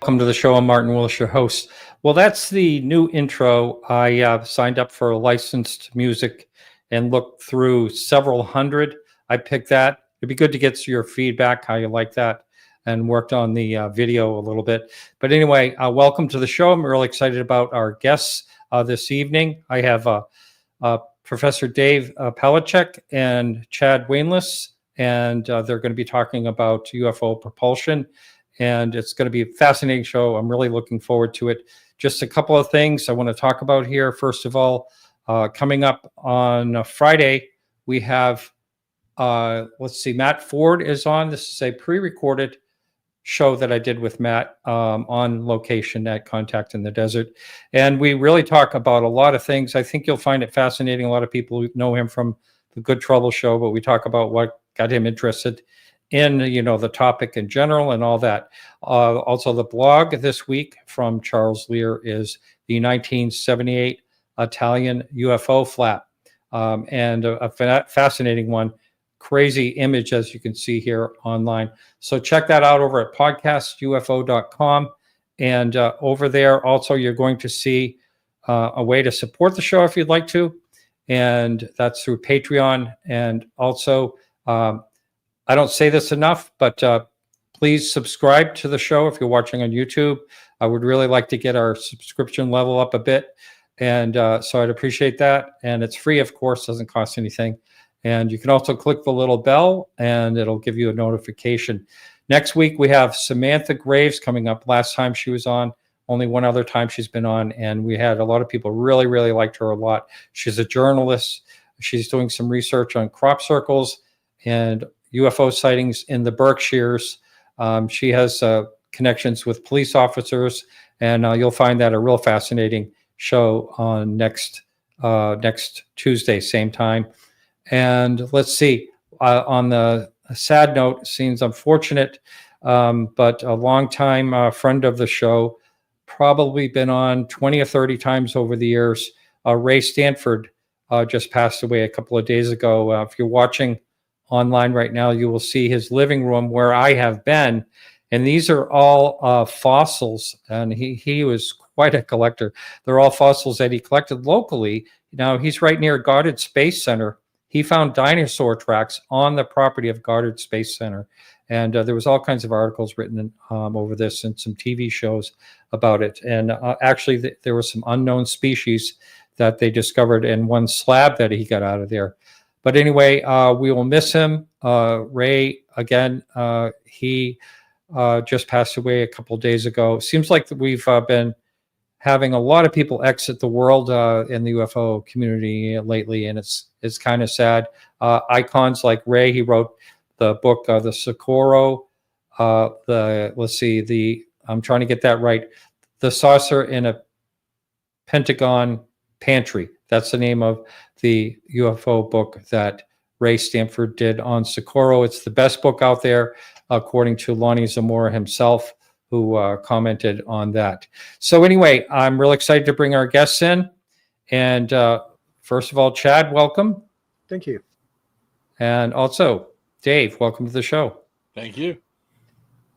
welcome to the show. I'm Martin Willis, your host. Well, that's the new intro. I signed up for licensed music and looked through several hundred. I picked that. It'd be good to get your feedback, how you like that, and worked on the video a little bit. But anyway, welcome to the show. I'm really excited about our guests this evening. I have Professor Dave Palachik and Chad Wanless, and they're going to be talking about UFO propulsion. And it's going to be a fascinating show. I'm really looking forward to it. Just a couple of things I want to talk about here. First of all, coming up on Friday, we have, Matt Ford is on. This is a pre-recorded show that I did with Matt on location at Contact in the Desert. And we really talk about a lot of things. I think you'll find it fascinating. A lot of people know him from the Good Trouble show, but we talk about what got him interested in, the topic in general and all that. Also, the blog this week from Charles Lear is the 1978 Italian UFO flap, and a fascinating one. Crazy image, as you can see here online. So check that out over at podcastufo.com. And over there, also, you're going to see a way to support the show if you'd like to. And that's through Patreon. And also, I don't say this enough, but please subscribe to the show if you're watching on YouTube. I would really like to get our subscription level up a bit. And so I'd appreciate that. And it's free, of course, doesn't cost anything. And you can also click the little bell and it'll give you a notification. Next week, we have Samantha Graves coming up. Last time she was on, only one other time she's been on. And we had a lot of people really, really liked her a lot. She's a journalist. She's doing some research on crop circles and UFO sightings in the Berkshires. She has connections with police officers, and you'll find that a real fascinating show on next Tuesday, same time. And let's see, on the sad note, it seems unfortunate, but a longtime friend of the show, probably been on 20 or 30 times over the years, Ray Stanford just passed away a couple of days ago. If you're watching online right now, you will see his living room where I have been, and these are all fossils, and he was quite a collector. They're all fossils that he collected locally. Now, he's right near Goddard Space Center. He found dinosaur tracks on the property of Goddard Space Center, and there was all kinds of articles written over this and some TV shows about it. And actually, there were some unknown species that they discovered in one slab that he got out of there. But anyway, we will miss him. Ray, again, he just passed away a couple of days ago. Seems like we've been having a lot of people exit the world in the UFO community lately, and it's kind of sad. Icons like Ray, he wrote the book, The Socorro, I'm trying to get that right, The Saucer in a Pentagon Pantry. That's the name of the UFO book that Ray Stanford did on Socorro. It's the best book out there, according to Lonnie Zamora himself, who commented on that. So anyway, I'm real excited to bring our guests in. And first of all, Chad, welcome. Thank you. And also, Dave, welcome to the show. Thank you.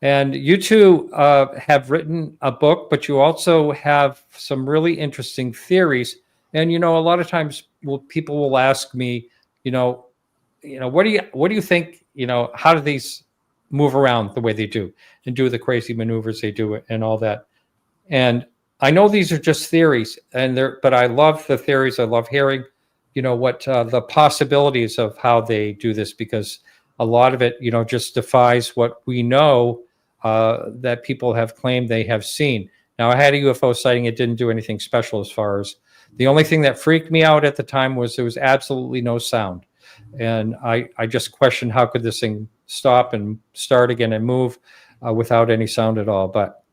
And you two have written a book, but you also have some really interesting theories. And a lot of times, people will ask me, what do you think? How do these move around the way they do and do the crazy maneuvers they do and all that? And I know these are just theories, but I love the theories. I love hearing, what the possibilities of how they do this, because a lot of it, just defies what we know that people have claimed they have seen. Now, I had a UFO sighting. It didn't do anything special as far as. The only thing that freaked me out at the time was there was absolutely no sound. And I just questioned, how could this thing stop and start again and move without any sound at all? But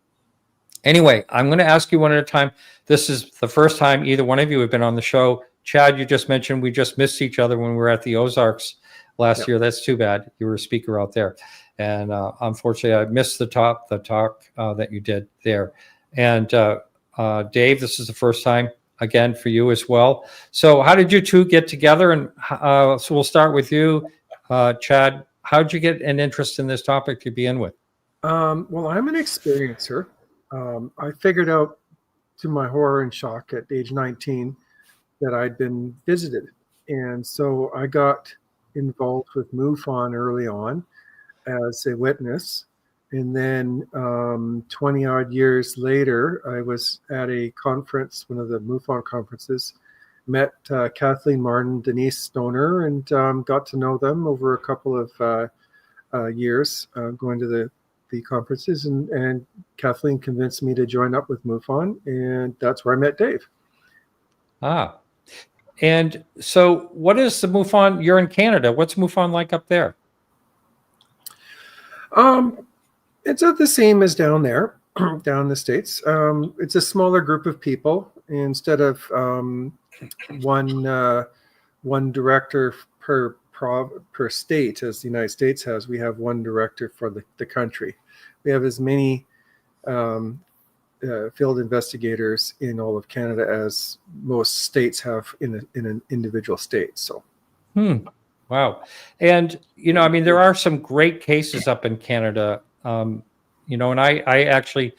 anyway, I'm going to ask you one at a time. This is the first time either one of you have been on the show. Chad, you just mentioned we just missed each other when we were at the Ozarks last year. That's too bad. You were a speaker out there. And unfortunately, I missed the talk that you did there. And Dave, this is the first time again for you as well. So how did you two get together? And so we'll start with you, Chad. How did you get an interest in this topic to begin with? Well, I'm an experiencer. I figured out, to my horror and shock, at age 19 that I'd been visited. And so I got involved with MUFON early on as a witness. And then 20 odd years later, I was at a conference, one of the MUFON conferences, met Kathleen Martin, Denise Stoner, and got to know them over a couple of years going to the conferences. And Kathleen convinced me to join up with MUFON, and that's where I met Dave. Ah. And so what is the MUFON? You're in Canada. What's MUFON like up there? It's the same as down there, down in the States. It's a smaller group of people. Instead of one director per state as the United States has, we have one director for the country. We have as many field investigators in all of Canada as most states have in an individual state. So. Wow. And, I mean, there are some great cases up in Canada, and I actually,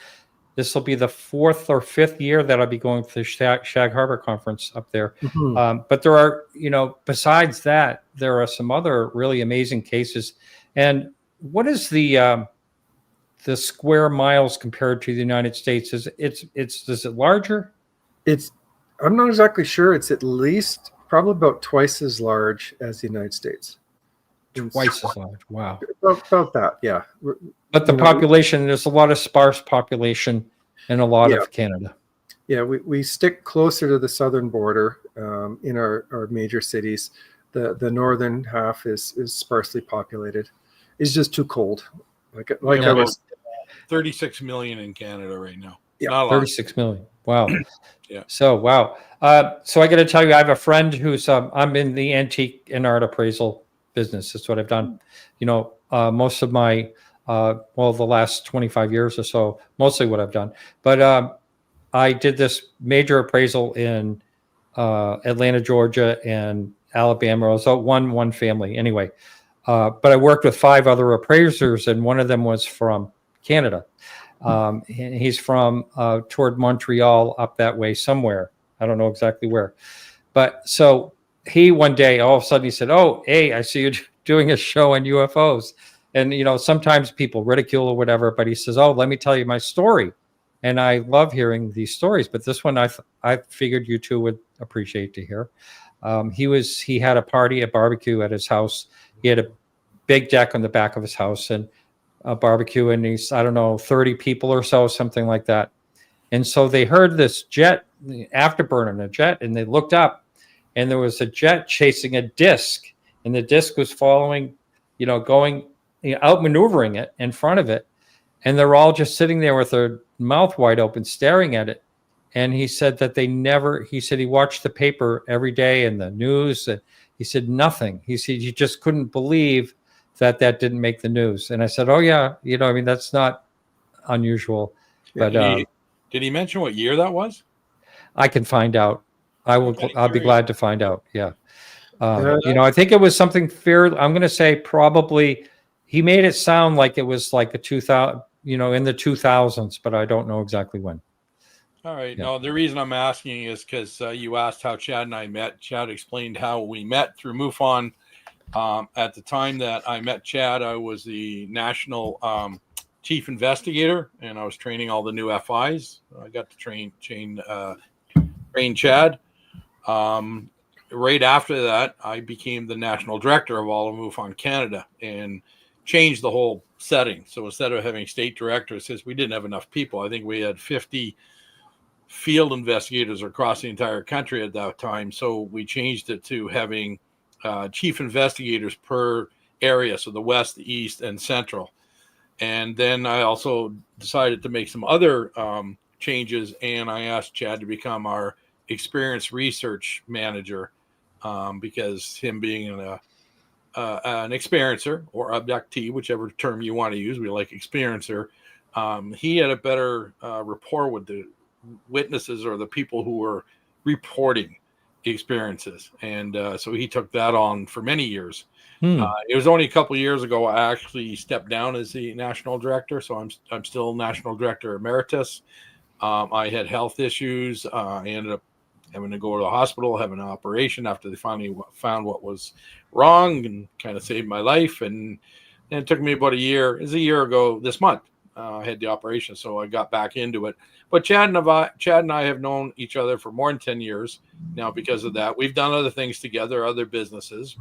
this will be the 4th or 5th year that I'll be going to the Shag Harbor conference up there. Mm-hmm. But there are, besides that, there are some other really amazing cases. And what is the square miles compared to the United States? Is it larger? I'm not exactly sure. It's at least probably about twice as large as the United States. Twice as large. Wow. About that, yeah. But the population, there's a lot of sparse population in a lot of Canada. Yeah, we stick closer to the southern border in our major cities. The northern half is sparsely populated. It's just too cold. Like I was 36 million in Canada right now. Yeah, not a lot. 36 million. Wow. Yeah. So wow. So I got to tell you, I have a friend who's I'm in the antique and art appraisal business. That's what I've done. Most of my the last 25 years or so, mostly what I've done. But I did this major appraisal in Atlanta, Georgia, and Alabama. It was one family anyway. But I worked with 5 other appraisers, and one of them was from Canada. He's from toward Montreal, up that way somewhere. I don't know exactly where. But so he one day, all of a sudden he said, "Oh, hey, I see you doing a show on UFOs." And, sometimes people ridicule or whatever, but he says, "Oh, let me tell you my story." And I love hearing these stories, but this one I figured you two would appreciate to hear. He had a barbecue at his house. He had a big deck on the back of his house and a barbecue, and he's, 30 people or so, something like that. And so they heard this jet, afterburner, a jet, and they looked up, and there was a jet chasing a disc, and the disc was following, going, outmaneuvering it in front of it. And they're all just sitting there with their mouth wide open, staring at it. And he said that he watched the paper every day and the news. And he said nothing. He said he just couldn't believe that didn't make the news. And I said, "Oh yeah, that's not unusual." But did he mention what year that was? I can find out. I'll be glad to find out. Yeah. I think it was something fair. I'm going to say probably he made it sound like it was like a 2000, in the 2000s, but I don't know exactly when. All right. Yeah. No, the reason I'm asking is because you asked how Chad and I met. Chad explained how we met through MUFON. At the time that I met Chad, I was the national chief investigator, and I was training all the new FIs. I got to train Chad. Right after that, I became the national director of all of MUFON Canada and changed the whole setting. So instead of having state directors, since we didn't have enough people, I think we had 50 field investigators across the entire country at that time. So we changed it to having chief investigators per area, so the West, the East, and Central. And then I also decided to make some other changes, and I asked Chad to become our experience research manager because him being an experiencer or abductee, whichever term you want to use, we like experiencer, he had a better rapport with the witnesses or the people who were reporting. experiences. And so he took that on for many years. Hmm. It was only a couple of years ago I actually stepped down as the national director. So I'm still national director emeritus. I had health issues. I ended up having to go to the hospital, having an operation after they finally found what was wrong, and kind of saved my life. And it took me about a year. It was a year ago this month. I had the operation, so I got back into it. But Chad and I have known each other for more than 10 years now because of that. We've done other things together, other businesses.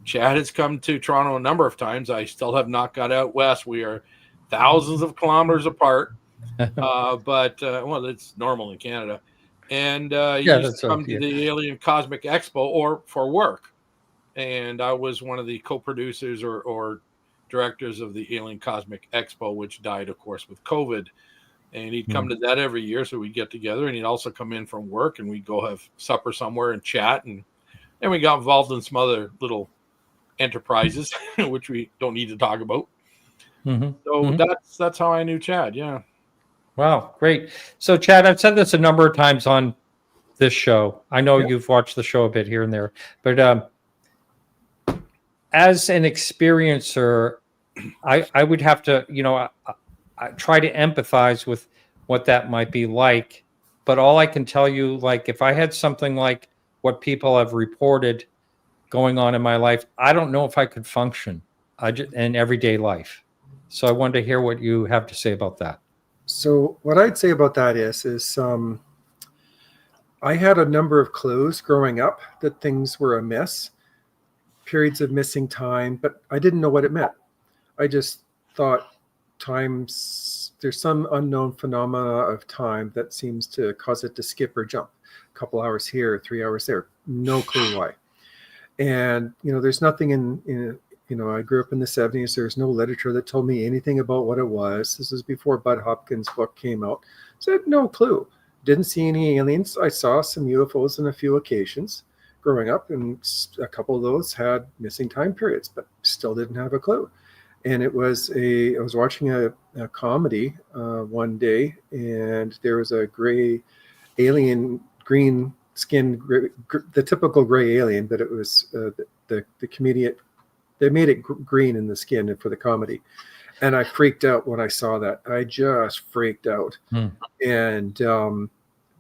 Chad has come to Toronto a number of times. I still have not got out west. We are thousands of kilometers apart, but well, it's normal in Canada. And he Yeah, used that's to come to yeah. the Alien Cosmic Expo or for work. And I was one of the co-producers or directors of the Alien Cosmic Expo, which died, of course, with COVID. And he'd come to that every year, so we'd get together. And he'd also come in from work, and we'd go have supper somewhere and chat. And we got involved in some other little enterprises, which we don't need to talk about. Mhm. So Mhm. that's how I knew Chad. Yeah. Wow, great. So, Chad, I've said this a number of times on this show. I know Yeah. you've watched the show a bit here and there, but as an experiencer, I would have to, I try to empathize with what that might be like. But all I can tell you, like, if I had something like what people have reported going on in my life, I don't know if I could function in everyday life. So I wanted to hear what you have to say about that. So what I'd say about that is I had a number of clues growing up that things were amiss, periods of missing time, but I didn't know what it meant. I just thought there's some unknown phenomena of time that seems to cause it to skip or jump a couple hours here, 3 hours there. No clue why. And, there's nothing in I grew up in the 70s. There's no literature that told me anything about what it was. This is before Bud Hopkins' book came out. So I had no clue. Didn't see any aliens. I saw some UFOs on a few occasions growing up, and a couple of those had missing time periods, but still didn't have a clue. And I was watching a comedy one day, and there was a gray alien, green skin, the typical gray alien, but it was the comedian. They made it green in the skin for the comedy. And I freaked out when I saw that. I just freaked out and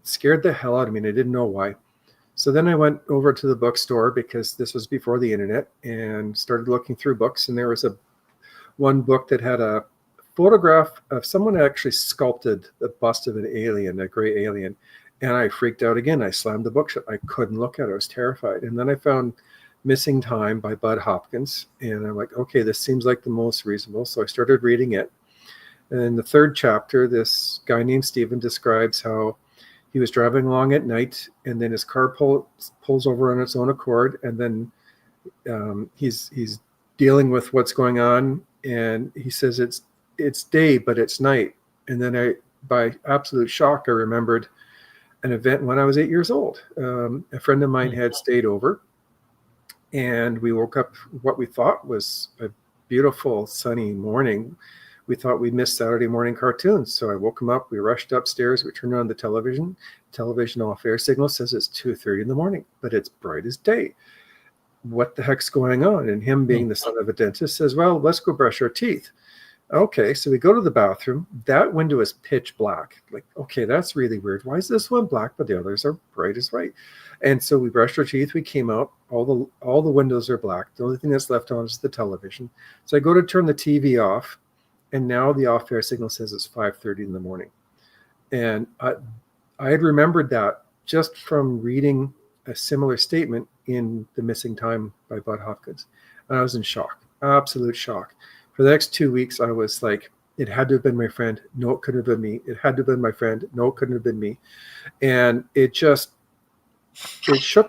scared the hell out of me. And I didn't know why. So then I went over to the bookstore, because this was before the internet, and started looking through books. And there was one book that had a photograph of someone actually sculpted the bust of an alien, a gray alien. And I freaked out again. I slammed the book shut. I couldn't look at it. I was terrified. And then I found Missing Time by Bud Hopkins. And I'm like, okay, this seems like the most reasonable. So I started reading it. And in the third chapter, this guy named Stephen describes how he was driving along at night, and then his car pulls over on its own accord. And then he's dealing with what's going on. And he says it's day, but it's night. And then by absolute shock, I remembered an event when I was 8 years old. A friend of mine had stayed over, and we woke up what we thought was a beautiful sunny morning. We thought we'd missed Saturday morning cartoons. So I woke him up. We rushed upstairs. We turned on the television. Television off-air signal says it's 2:30 in the morning, but it's bright as day. What the heck's going on? And him, being the son of a dentist, says, well, let's go brush our teeth. Okay, so we go to the bathroom. That window is pitch black. Like, okay, that's really weird. Why is this one black, but the others are bright as white? And so we brushed our teeth. We came out. All the windows are black. The only thing that's left on is the television. So I go to turn the TV off, and now the off-air signal says it's 5:30 in the morning. And I had remembered that just from reading a similar statement in The Missing Time by Bud Hopkins. And I was in shock, absolute shock. For the next 2 weeks, I was like, it had to have been my friend. No, it couldn't have been me. It had to have been my friend. No, it couldn't have been me. And it shook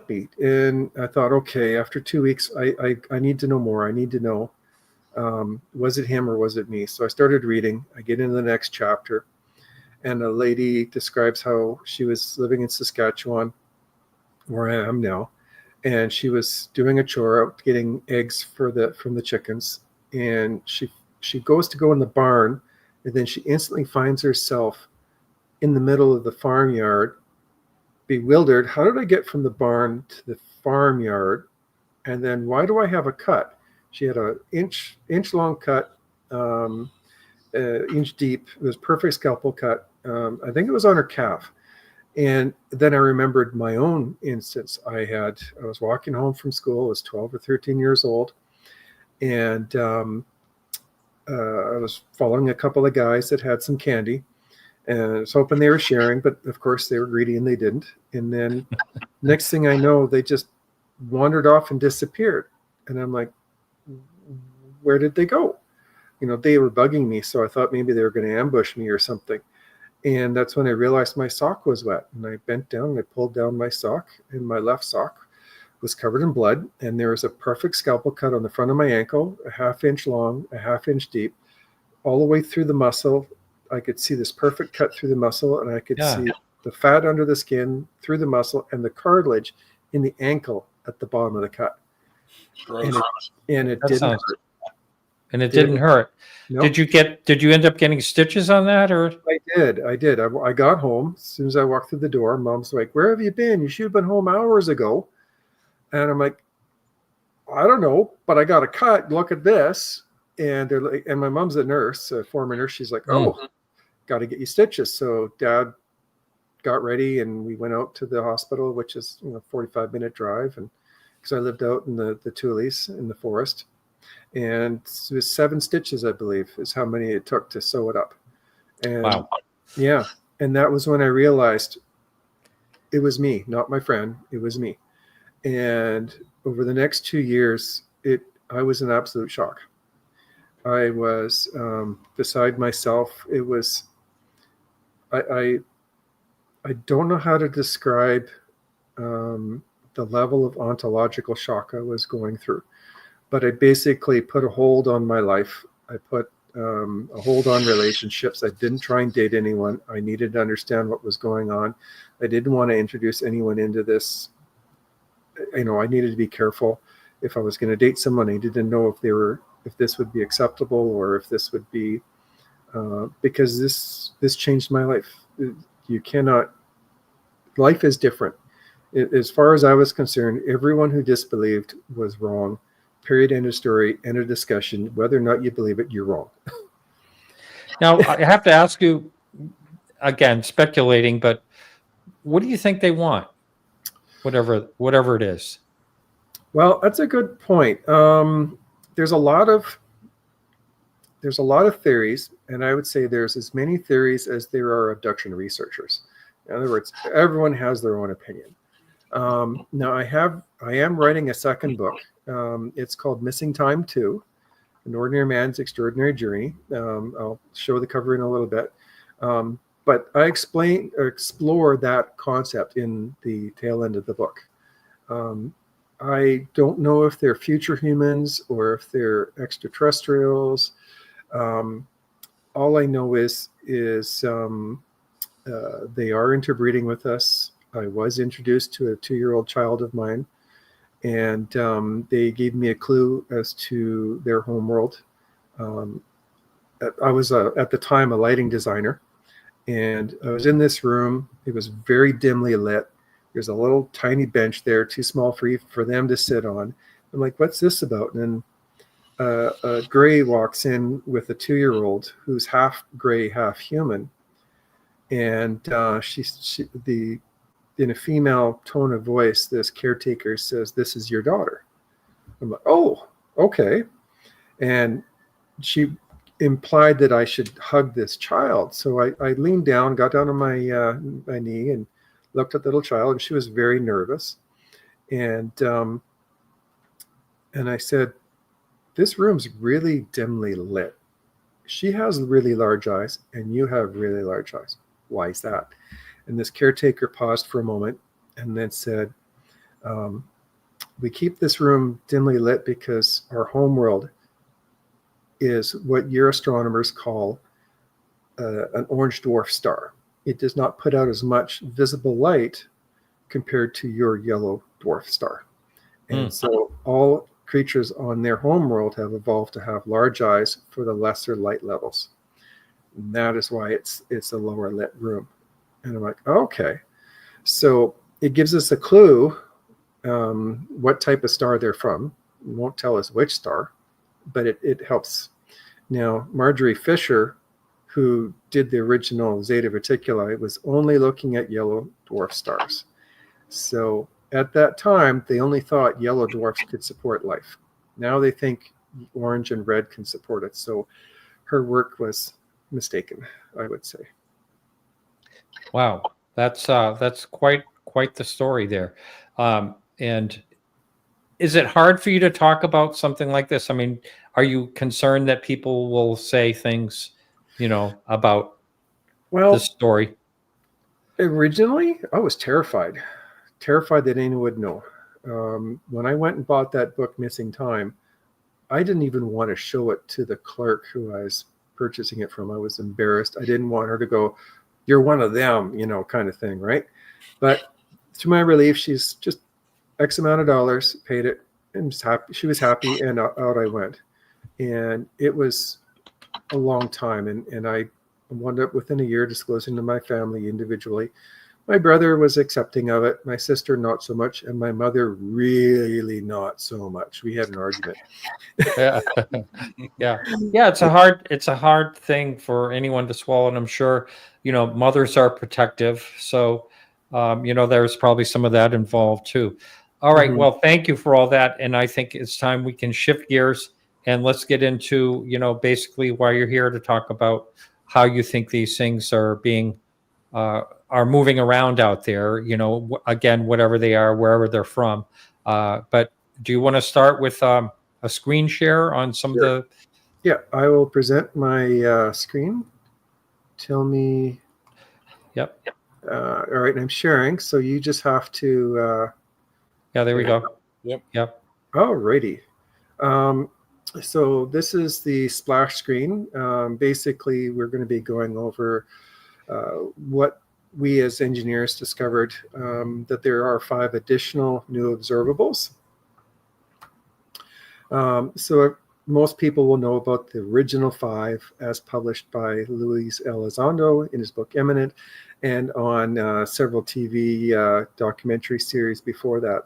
me. And I thought, okay, after 2 weeks, I need to know more. I need to know, was it him or was it me? So I started reading. I get into the next chapter, and a lady describes how she was living in Saskatchewan, where I am now, and she was doing a chore out getting eggs from the chickens. And she goes to go in the barn, and then she instantly finds herself in the middle of the farmyard bewildered. How did I get from the barn to the farmyard? And then why do I have a cut? She had an inch long cut, inch deep. It was perfect scalpel cut. I think it was on her calf. And then I remembered my own instance. I was walking home from school. I was 12 or 13 years old. And I was following a couple of guys that had some candy. And I was hoping they were sharing, but of course they were greedy and they didn't. And then next thing I know, they just wandered off and disappeared. And I'm like, where did they go? They were bugging me. So I thought maybe they were going to ambush me or something. And that's when I realized my sock was wet. And I bent down and I pulled down my sock, and my left sock was covered in blood. And there was a perfect scalpel cut on the front of my ankle, a 1/2 inch long, a 1/2 inch deep, all the way through the muscle. I could see this perfect cut through the muscle, and I could see the fat under the skin, through the muscle, and the cartilage in the ankle at the bottom of the cut. And it didn't hurt. And it didn't hurt. Nope. Did you end up getting stitches on that, or? I did. I got home. As soon as I walked through the door, Mom's like, "Where have you been? You should have been home hours ago." And I'm like, "I don't know, but I got a cut. Look at this." And they're like, and my mom's a nurse, a former nurse. She's like, "Oh, got to get you stitches." So Dad got ready, and we went out to the hospital, which is 45-minute drive, and because I lived out in the Tuileries in the forest. And it was 7 stitches, I believe, is how many it took to sew it up. And wow. Yeah. And that was when I realized it was me, not my friend. It was me. And over the next 2 years, I was in absolute shock. I was beside myself. It was, I don't know how to describe the level of ontological shock I was going through. But I basically put a hold on my life. I put a hold on relationships. I didn't try and date anyone. I needed to understand what was going on. I didn't want to introduce anyone into this. I needed to be careful. If I was going to date someone, I needed to know if this would be acceptable, or if this would be, because this changed my life. Life is different. As far as I was concerned, everyone who disbelieved was wrong. Period, end of story, end of discussion. Whether or not you believe it, you're wrong. Now, I have to ask you, again, speculating, but what do you think they want? Whatever it is. Well, that's a good point. There's a lot of theories, and I would say there's as many theories as there are abduction researchers. In other words, everyone has their own opinion. Now, I am writing a second book. It's called Missing Time 2, An Ordinary Man's Extraordinary Journey. I'll show the cover in a little bit. But I explore that concept in the tail end of the book. I don't know if they're future humans or if they're extraterrestrials. All I know is they are interbreeding with us. I was introduced to a 2-year-old child of mine, and they gave me a clue as to their homeworld. I was, at the time, a lighting designer, and I was in this room. It was very dimly lit. There's a little tiny bench there, too small for them to sit on. I'm like, what's this about? And a gray walks in with a 2-year-old who's half gray, half human. And in a female tone of voice, this caretaker says, "This is your daughter." I'm like, "Oh, okay." And she implied that I should hug this child. So I leaned down, got down on my knee, and looked at the little child, and she was very nervous. And I said, "This room's really dimly lit. She has really large eyes, and you have really large eyes. Why is that?" And this caretaker paused for a moment and then said, "We keep this room dimly lit because our homeworld is what your astronomers call an orange dwarf star. It does not put out as much visible light compared to your yellow dwarf star. And so all creatures on their homeworld have evolved to have large eyes for the lesser light levels. And that is why it's a lower lit room." And I'm like, okay. So it gives us a clue what type of star they're from. It won't tell us which star, but it helps. Now, Marjorie Fisher, who did the original Zeta Reticuli, was only looking at yellow dwarf stars. So at that time, they only thought yellow dwarfs could support life. Now they think orange and red can support it. So her work was mistaken, I would say. Wow, that's quite the story there. And is it hard for you to talk about something like this? I mean, are you concerned that people will say things, about this story? Originally, I was terrified that anyone would know. When I went and bought that book, Missing Time, I didn't even want to show it to the clerk who I was purchasing it from. I was embarrassed. I didn't want her to go, "You're one of them," kind of thing, right? But to my relief, she's just X amount of dollars, paid it, and was happy. She was happy, and out I went. And it was a long time, and I wound up within a year disclosing to my family individually. My brother was accepting of it, my sister not so much, and my mother really not so much. We had an argument. Yeah. Yeah, it's a hard thing for anyone to swallow, and I'm sure mothers are protective, so there's probably some of that involved too. All right, well, thank you for all that, and I think it's time we can shift gears and let's get into basically why you're here to talk about how you think these things are being are moving around out there, again, whatever they are, wherever they're from. But do you want to start with a screen share on some of the... Yeah, I will present my screen. Tell me. Yep. All right, I'm sharing, so you just have to... yeah, there we go. Yep. All righty. So this is the splash screen. Basically, we're going to be going over what we as engineers discovered, that there are 5 additional new observables. So most people will know about the original 5 as published by Luis Elizondo in his book Eminent, and on several TV documentary series before that.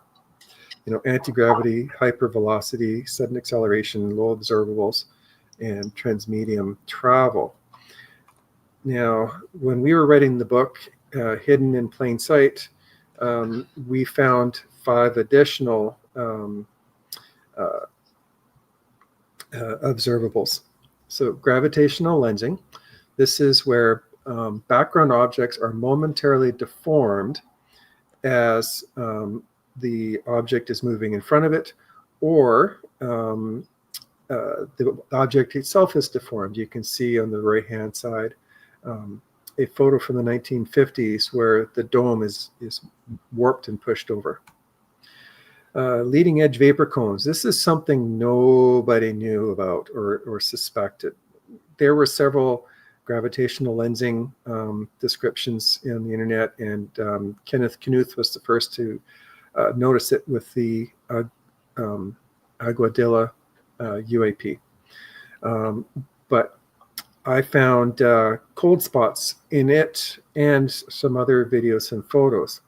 Anti-gravity, hypervelocity, sudden acceleration, low observables, and transmedium travel. Now, when we were writing the book, Hidden in Plain Sight, we found 5 additional observables. So gravitational lensing. This is where background objects are momentarily deformed as the object is moving in front of it, or the object itself is deformed. You can see on the right-hand side a photo from the 1950s where the dome is warped and pushed over. Leading edge vapor cones. This is something nobody knew about or suspected. There were several gravitational lensing descriptions in the internet, and Kenneth Knuth was the first to notice it with the Aguadilla UAP. But I found cold spots in it and some other videos and photos.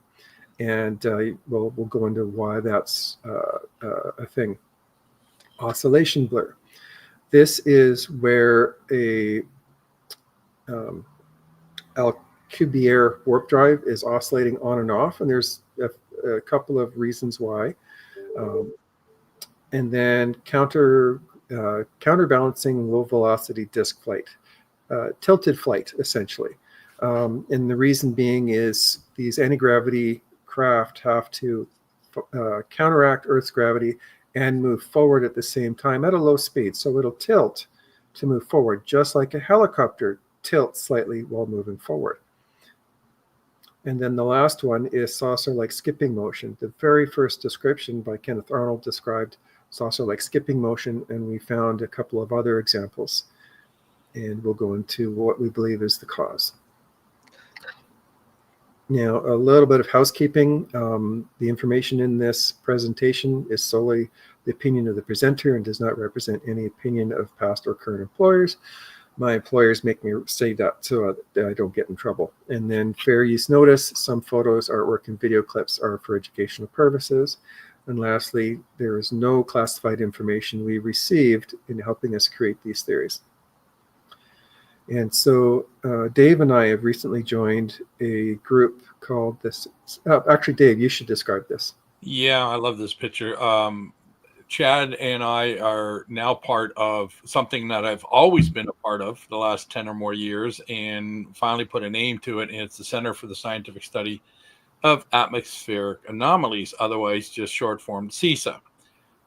And we'll go into why that's a thing. Oscillation blur. This is where a Alcubierre warp drive is oscillating on and off, and there's a couple of reasons why. And then counterbalancing low velocity disk flight, tilted flight essentially. And the reason being is these anti-gravity craft have to counteract Earth's gravity and move forward at the same time at a low speed. So it'll tilt to move forward, just like a helicopter tilts slightly while moving forward. And then the last one is saucer-like skipping motion. The very first description by Kenneth Arnold described saucer-like skipping motion, and we found a couple of other examples. And we'll go into what we believe is the cause. Now, a little bit of housekeeping. The information in this presentation is solely the opinion of the presenter and does not represent any opinion of past or current employers, my employers make me say that so that I don't get in trouble. And then fair use notice, some photos, artwork, and video clips are for educational purposes. And lastly, there is no classified information we received in helping us create these theories. And so Dave and I have recently joined a group called this. Actually, Dave, you should describe this. Yeah, I love this picture. Chad and I are now part of something that I've always been a part of the last 10 or more years, and finally put a name to it. And it's the Center for the Scientific Study of Atmospheric Anomalies, otherwise just short form CISA.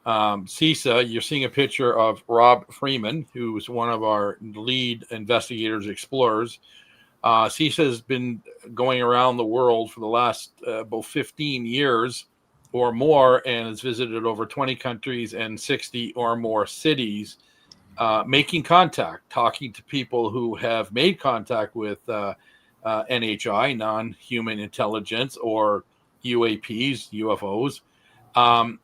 CISA, you're seeing a picture of Rob Freeman, who is one of our lead investigators, explorers. CISA has been going around the world for the last about 15 years or more, and has visited over 20 countries and 60 or more cities, making contact, talking to people who have made contact with NHI, non-human intelligence, or UAPs, UFOs.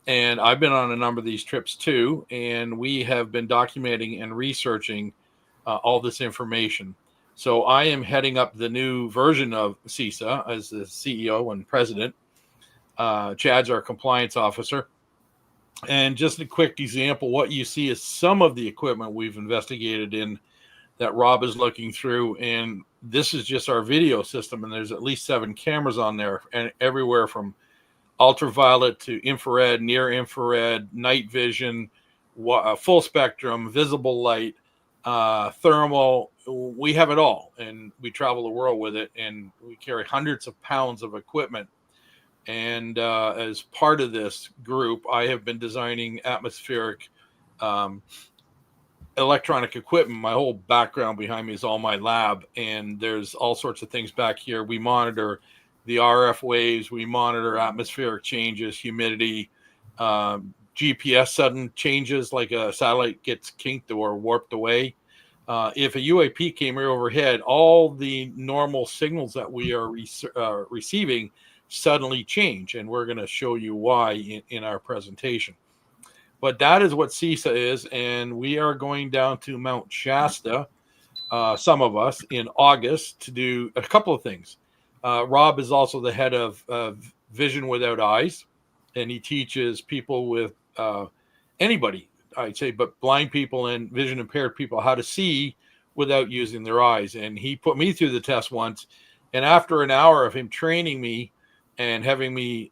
And I've been on a number of these trips too, and we have been documenting and researching all this information. So I am heading up the new version of CISA as the CEO and president. Chad's our compliance officer. And just a quick example, what you see is some of the equipment we've investigated in that Rob is looking through. And this is just our video system. And there's at least 7 cameras on there, and everywhere from ultraviolet to infrared, near infrared, night vision, full spectrum, visible light, thermal. We have it all. And we travel the world with it. And we carry hundreds of pounds of equipment. And as part of this group, I have been designing atmospheric electronic equipment. My whole background behind me is all my lab, and there's all sorts of things back here. We monitor the RF waves, we monitor atmospheric changes, humidity, GPS sudden changes, like a satellite gets kinked or warped away. If a UAP came here overhead, all the normal signals that we are receiving suddenly change, and we're going to show you why in our presentation. But that is what CISA is, and we are going down to Mount Shasta, some of us, in August to do a couple of things. Rob is also the head of Vision Without Eyes, and he teaches people with anybody, I'd say, but blind people and vision impaired people how to see without using their eyes. And he put me through the test once, and after an hour of him training me and having me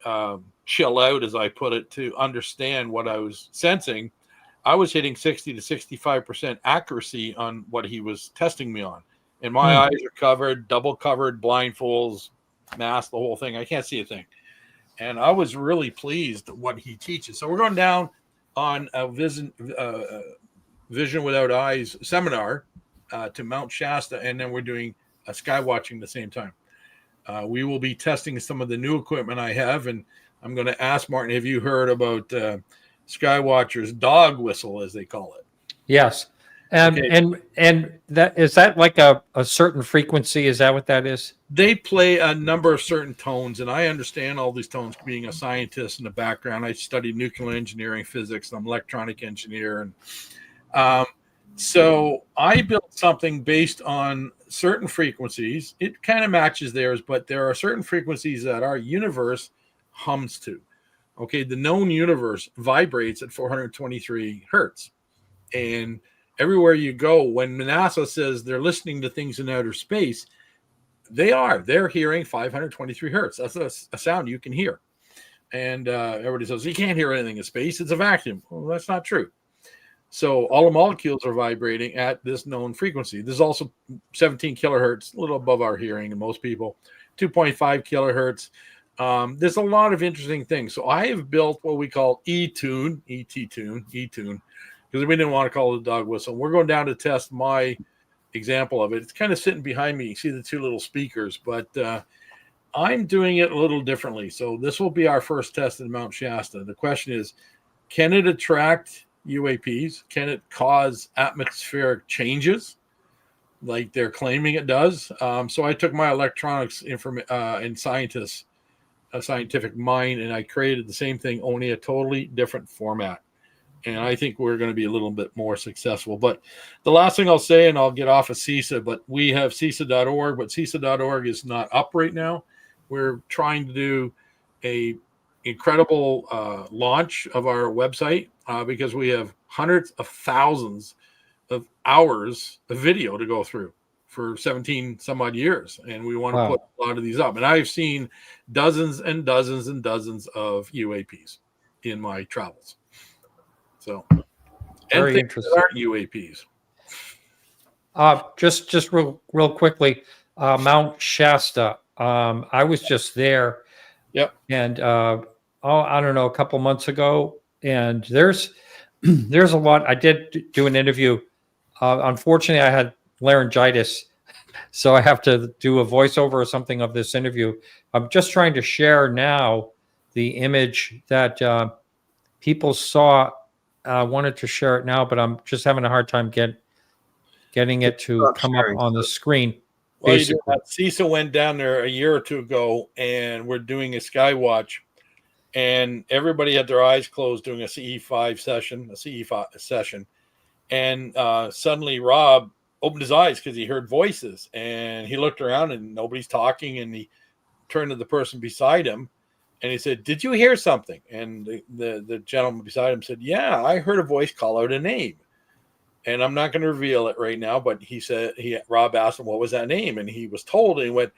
chill out, as I put it, to understand what I was sensing, I was hitting 60 to 65% accuracy on what he was testing me on. And my eyes are covered, double covered, blindfolds, mask, the whole thing. I can't see a thing. And I was really pleased at what he teaches. So we're going down on a Vision Without Eyes seminar to Mount Shasta, and then we're doing a sky watching at the same time. We will be testing some of the new equipment I have, and I'm going to ask Martin, have you heard about Skywatcher's dog whistle, as they call it? Yes. And that is that like a certain frequency? Is that what that is? They play a number of certain tones, and I understand all these tones. Being a scientist in the background, I studied nuclear engineering, physics, and I'm an electronic engineer, and so I built something based on certain frequencies. It kind of matches theirs, but there are certain frequencies that our universe hums to. Okay, the known universe vibrates at 423 hertz, and everywhere you go, when NASA says they're listening to things in outer space, they're hearing 523 hertz. That's a sound you can hear. And everybody says, you can't hear anything in space. It's a vacuum. Well, that's not true. So all the molecules are vibrating at this known frequency. There's also 17 kilohertz, a little above our hearing in most people, 2.5 kilohertz. There's a lot of interesting things. So I have built what we call E-tune, because we didn't want to call it a dog whistle. We're going down to test my example of it. It's kind of sitting behind me. You see the 2 little speakers, but I'm doing it a little differently. So this will be our first test in Mount Shasta. The question is, can it attract UAPs? Can it cause atmospheric changes like they're claiming it does? So I took my electronics and scientific mind, and I created the same thing, only a totally different format. And I think we're going to be a little bit more successful. But the last thing I'll say, and I'll get off of CISA, but we have CISA.org, but CISA.org is not up right now. We're trying to do a incredible launch of our website because we have hundreds of thousands of hours of video to go through for 17 some odd years. And we want to put a lot of these up. And I've seen dozens and dozens and dozens of UAPs in my travels. So, Very and things interesting. that aren't UAPs. Just real quickly, Mount Shasta. I was just there. Yep. And I don't know, a couple months ago, and there's a lot. I did do an interview. Unfortunately, I had laryngitis, so I have to do a voiceover or something of this interview. I'm just trying to share now the image that people saw. I wanted to share it now, but I'm just having a hard time getting it to come up on the screen. Well, CISA went down there a year or two ago, and we're doing a sky watch, and everybody had their eyes closed doing a CE5 session, and suddenly Rob opened his eyes because he heard voices, and he looked around and nobody's talking, and he turned to the person beside him, and he said, "Did you hear something?" And the gentleman beside him said, "Yeah, I heard a voice call out a name." And I'm not going to reveal it right now, but he said, Rob asked him, "What was that name?" And he was told, and he went,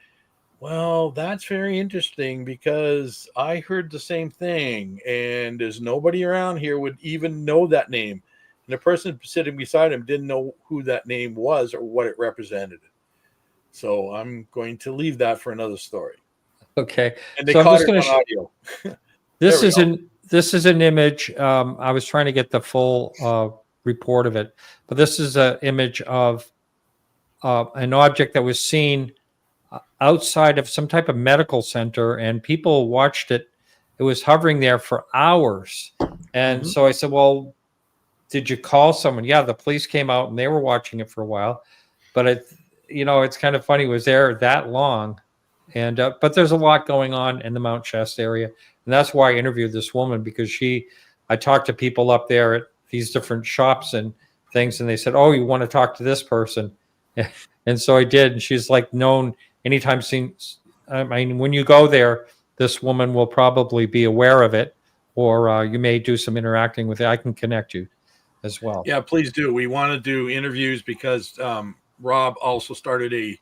"Well, that's very interesting because I heard the same thing, and there's nobody around here would even know that name." And the person sitting beside him didn't know who that name was or what it represented. So I'm going to leave that for another story. Okay. And they caught it on audio. This is an image. I was trying to get the full report of it, but this is an image of an object that was seen outside of some type of medical center, and people watched it. It was hovering there for hours. And so I said, "Well, did you call someone?" "Yeah, the police came out and they were watching it for a while." But it's kind of funny. It was there that long. And but there's a lot going on in the Mount Shasta area, and that's why I interviewed this woman, because I talked to people up there at these different shops and things, and they said, "Oh, you want to talk to this person?" And so I did, and she's like known anytime seen. I mean, when you go there, this woman will probably be aware of it, or you may do some interacting with it. I can connect you as well. Yeah, please do. We want to do interviews because Rob also started a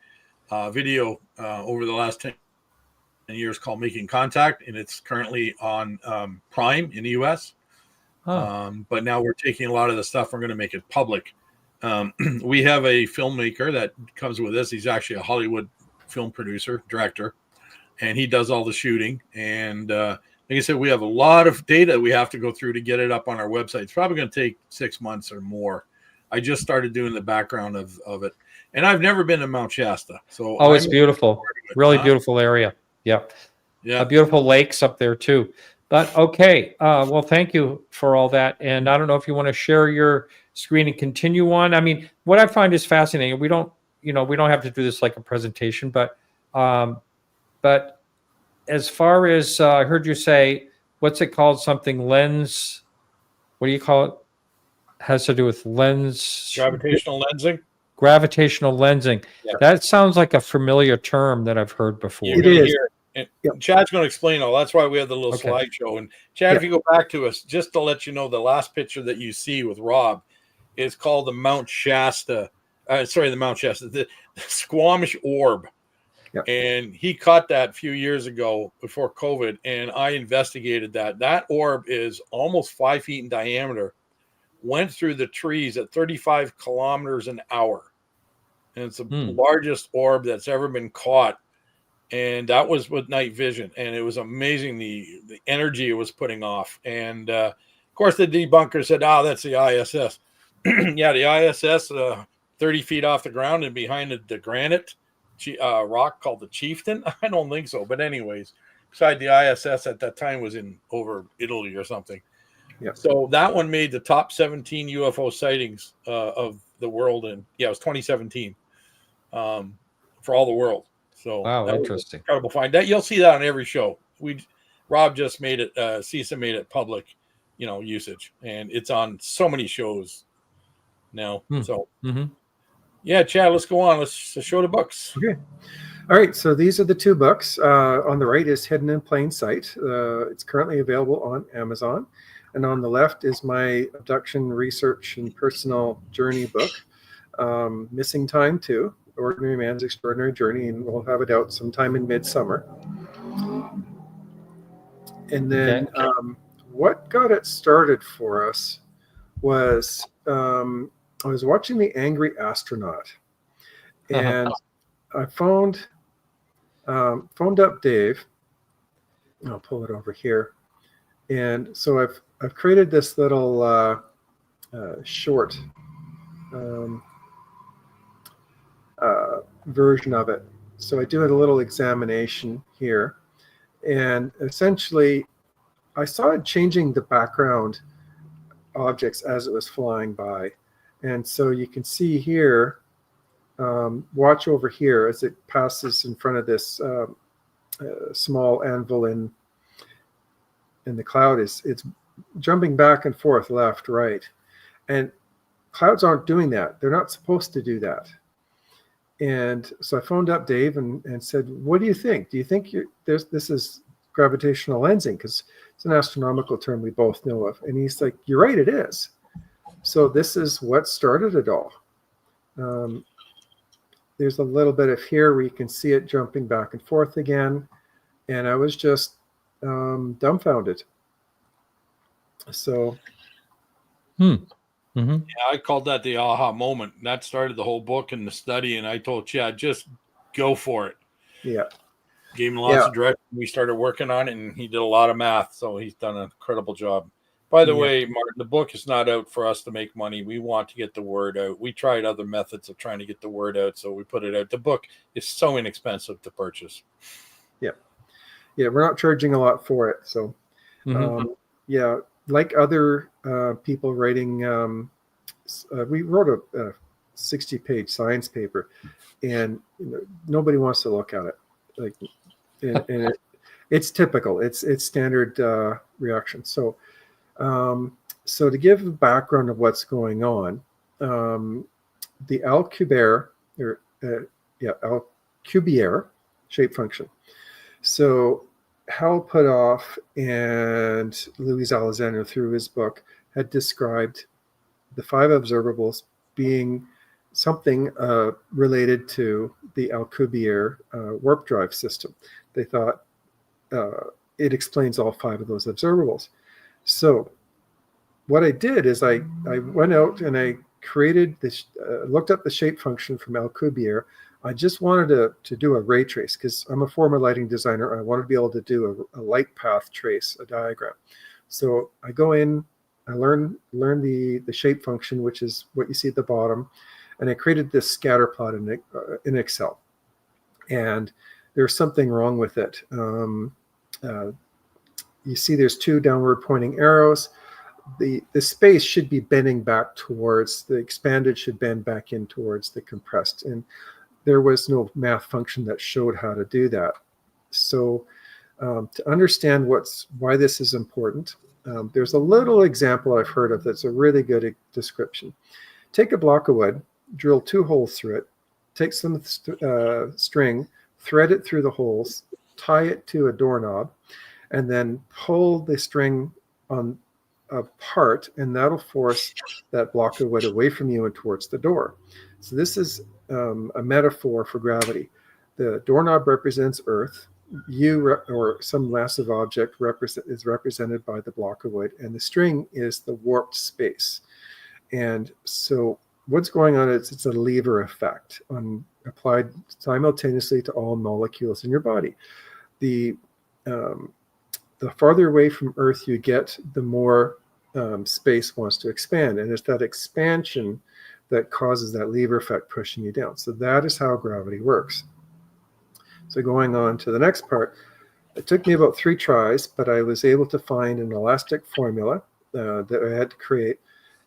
video over the last 10 years called Making Contact, and it's currently on Prime in the US. But now we're taking a lot of the stuff, we're going to make it public. We have a filmmaker that comes with us. He's actually a Hollywood film producer, director, and he does all the shooting. And like I said, we have a lot of data we have to go through to get it up on our website. It's probably going to take 6 months or more. I just started doing the background of it. And I've never been to Mount Shasta. So it's beautiful. Really beautiful area. Yep. Yeah. Beautiful lakes up there too. But okay. Well, thank you for all that. And I don't know if you want to share your screen and continue on. I mean, what I find is fascinating. We don't have to do this like a presentation, but as far as I heard you say, what's it called? Something lens. What do you call it? Has to do with lens. Gravitational lensing. Gravitational lensing. Yeah. That sounds like a familiar term that I've heard before. It is. Chad's going to explain all. That's why we have the little slideshow. And Chad, if you go back to us, just to let you know, the last picture that you see with Rob is called the Mount Shasta. The Squamish Orb. Yep. And he caught that a few years ago before COVID, and I investigated that. That orb is almost 5 feet in diameter, went through the trees at 35 kilometers an hour. And it's the largest orb that's ever been caught. And that was with night vision. And it was amazing, the energy it was putting off. And, of course, the debunker said, that's the ISS. Yeah, the ISS, 30 feet off the ground and behind the granite rock called the Chieftain. I don't think so. But anyways, beside the ISS at that time was in over Italy or something. Yeah. So that one made the top 17 UFO sightings of the world. And it was 2017 for all the world. So wow, interesting. Incredible find. That you'll see that on every show. Rob just made it, CISA made it public usage, and it's on so many shows now. So Mm-hmm. yeah, Chad, let's go on. Let's show the books. Okay. All right. So these are the two books. On the right is Hidden in Plain Sight. It's currently available on Amazon. And on the left is my abduction research and personal journey book, Missing Time 2, Ordinary Man's Extraordinary Journey. And we'll have it out sometime in midsummer. And then what got it started for us was I was watching The Angry Astronaut. And I phoned up Dave. I'll pull it over here. And so I've created this little short version of it. So I do a little examination here. And essentially, I started changing the background objects as it was flying by. And so you can see here, watch over here as it passes in front of this small anvil in the cloud. It's jumping back and forth, left, right. And clouds aren't doing that. They're not supposed to do that. And so I phoned up Dave and said, what do you think? Do you think this is gravitational lensing? Because it's an astronomical term we both know of. And he's like, you're right, it is. So this is what started it all. There's a little bit of here where you can see it jumping back and forth again. And I was just dumbfounded. So. Yeah, I called that the aha moment. That started the whole book and the study. And I told Chad, just go for it. Yeah. Gave him lots of direction. We started working on it, and he did a lot of math. So he's done an incredible job. By the way, Martin, the book is not out for us to make money. We want to get the word out. We tried other methods of trying to get the word out, so we put it out. The book is so inexpensive to purchase. Yeah. Yeah, we're not charging a lot for it. So, like other people writing, we wrote a 60-page science paper, and nobody wants to look at it. Like, and it's typical. It's standard reaction. So to give a background of what's going on, the Alcubierre shape function. So Hal Puthoff and Louis Alexander, through his book, had described the 5 observables being something related to the Alcubierre warp drive system. They thought it explains all 5 of those observables. So what I did is I went out and I created this, looked up the shape function from Alcubierre. I just wanted to do a ray trace because I'm a former lighting designer. I wanted to be able to do a light path trace, a diagram. So I go in, I learn the shape function, which is what you see at the bottom, and I created this scatter plot in Excel. And there's something wrong with it. You see there's 2 downward pointing arrows. The space should be bending back towards, the expanded should bend back in towards the compressed. And there was no math function that showed how to do that. So to understand why this is important, there's a little example I've heard of that's a really good description. Take a block of wood, drill 2 holes through it, take some string, thread it through the holes, tie it to a doorknob, and then pull the string on apart, and that'll force that block of wood away from you and towards the door. So this is a metaphor for gravity. The doorknob represents Earth. Or some massive object is represented by the block of wood, and the string is the warped space. And so what's going on is it's a lever effect applied simultaneously to all molecules in your body. The farther away from Earth you get, the more space wants to expand. And it's that expansion that causes that lever effect pushing you down. So that is how gravity works. So going on to the next part, it took me about 3 tries, but I was able to find an elastic formula that I had to create.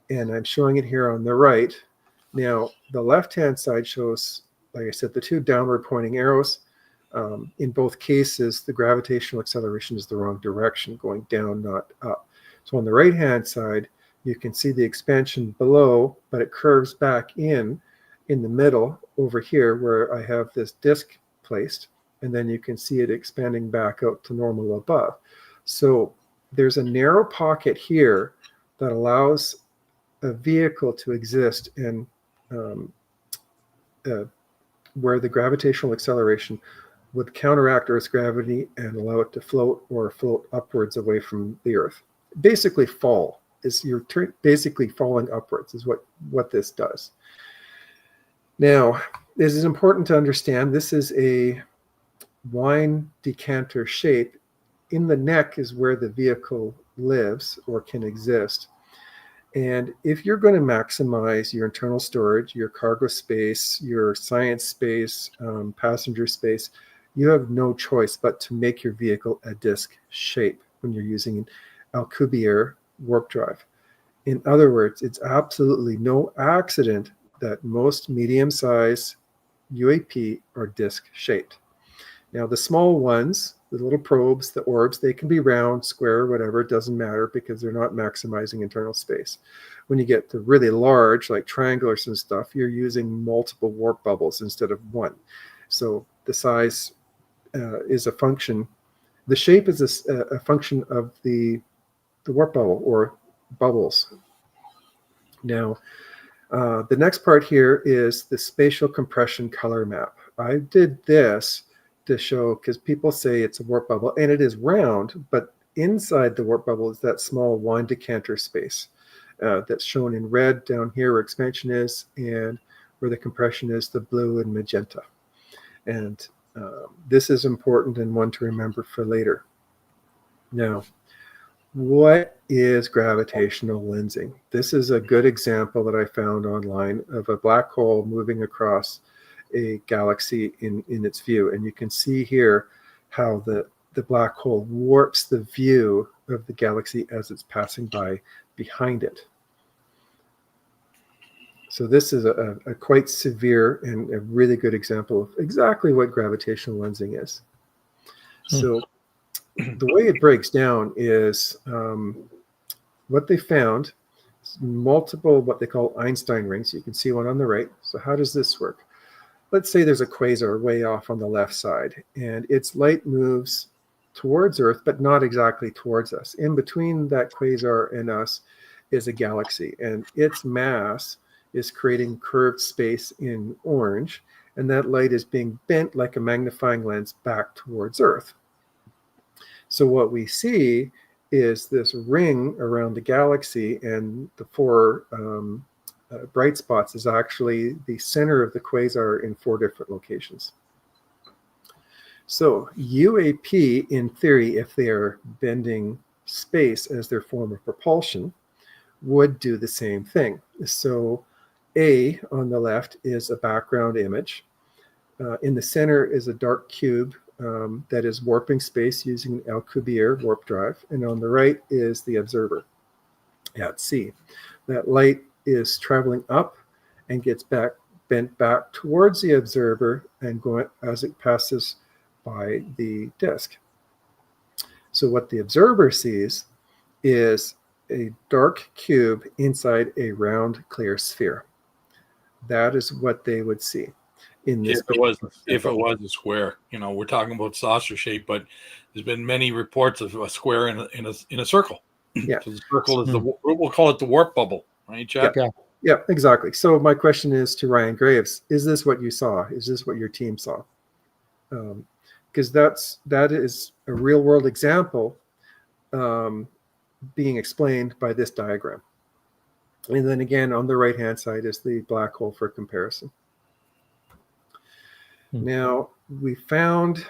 And I'm showing it here on the right. Now, the left-hand side shows, like I said, the 2 downward pointing arrows. In both cases, the gravitational acceleration is the wrong direction, going down, not up. So on the right-hand side, you can see the expansion below, but it curves back in the middle over here where I have this disc placed, and then you can see it expanding back out to normal above. So there's a narrow pocket here that allows a vehicle to exist in where the gravitational acceleration would counteract Earth's gravity and allow it to float or float upwards away from the Earth. Basically fall is you're basically falling upwards is what this does. Now, this is important to understand. This is a wine decanter shape. In the neck is where the vehicle lives or can exist. And if you're going to maximize your internal storage, your cargo space, your science space, passenger space, you have no choice but to make your vehicle a disc shape when you're using an Alcubierre warp drive. In other words, it's absolutely no accident that most medium-sized UAP are disc shaped. Now, the small ones, the little probes, the orbs, they can be round, square, whatever, it doesn't matter because they're not maximizing internal space. When you get to really large, like triangulars and stuff, you're using multiple warp bubbles instead of one. So the size is a function. The shape is a function of the warp bubble or bubbles. Now, the next part here is the spatial compression color map. I did this to show, because people say it's a warp bubble, and it is round, but inside the warp bubble is that small wine decanter space that's shown in red down here where expansion is, and where the compression is the blue and magenta. And this is important and one to remember for later. Now, what is gravitational lensing? This is a good example that I found online of a black hole moving across a galaxy in its view. And you can see here how the black hole warps the view of the galaxy as it's passing by behind it. So this is a quite severe and a really good example of exactly what gravitational lensing is. So the way it breaks down is what they found, multiple what they call Einstein rings. You can see one on the right. So how does this work? Let's say there's a quasar way off on the left side, and its light moves towards Earth, but not exactly towards us. In between that quasar and us is a galaxy, and its mass is creating curved space in orange, and that light is being bent like a magnifying lens back towards Earth. So what we see is this ring around the galaxy, and the four bright spots is actually the center of the quasar in 4 different locations. So UAP, in theory, if they are bending space as their form of propulsion, would do the same thing. So A on the left is a background image. In the center is a dark cube that is warping space using an Alcubierre warp drive. And on the right is the observer at sea. That light is traveling up and gets bent back towards the observer and going as it passes by the disk. So what the observer sees is a dark cube inside a round clear sphere. That is what they would see in this. If it was a square, we're talking about saucer shape, but there's been many reports of a square in a circle. Yeah. So the circle is we'll call it the warp bubble, right, Chad? Yeah, exactly. So my question is to Ryan Graves: is this what you saw? Is this what your team saw? Because that is a real world example being explained by this diagram. And then again, on the right hand side is the black hole for comparison. Now we found,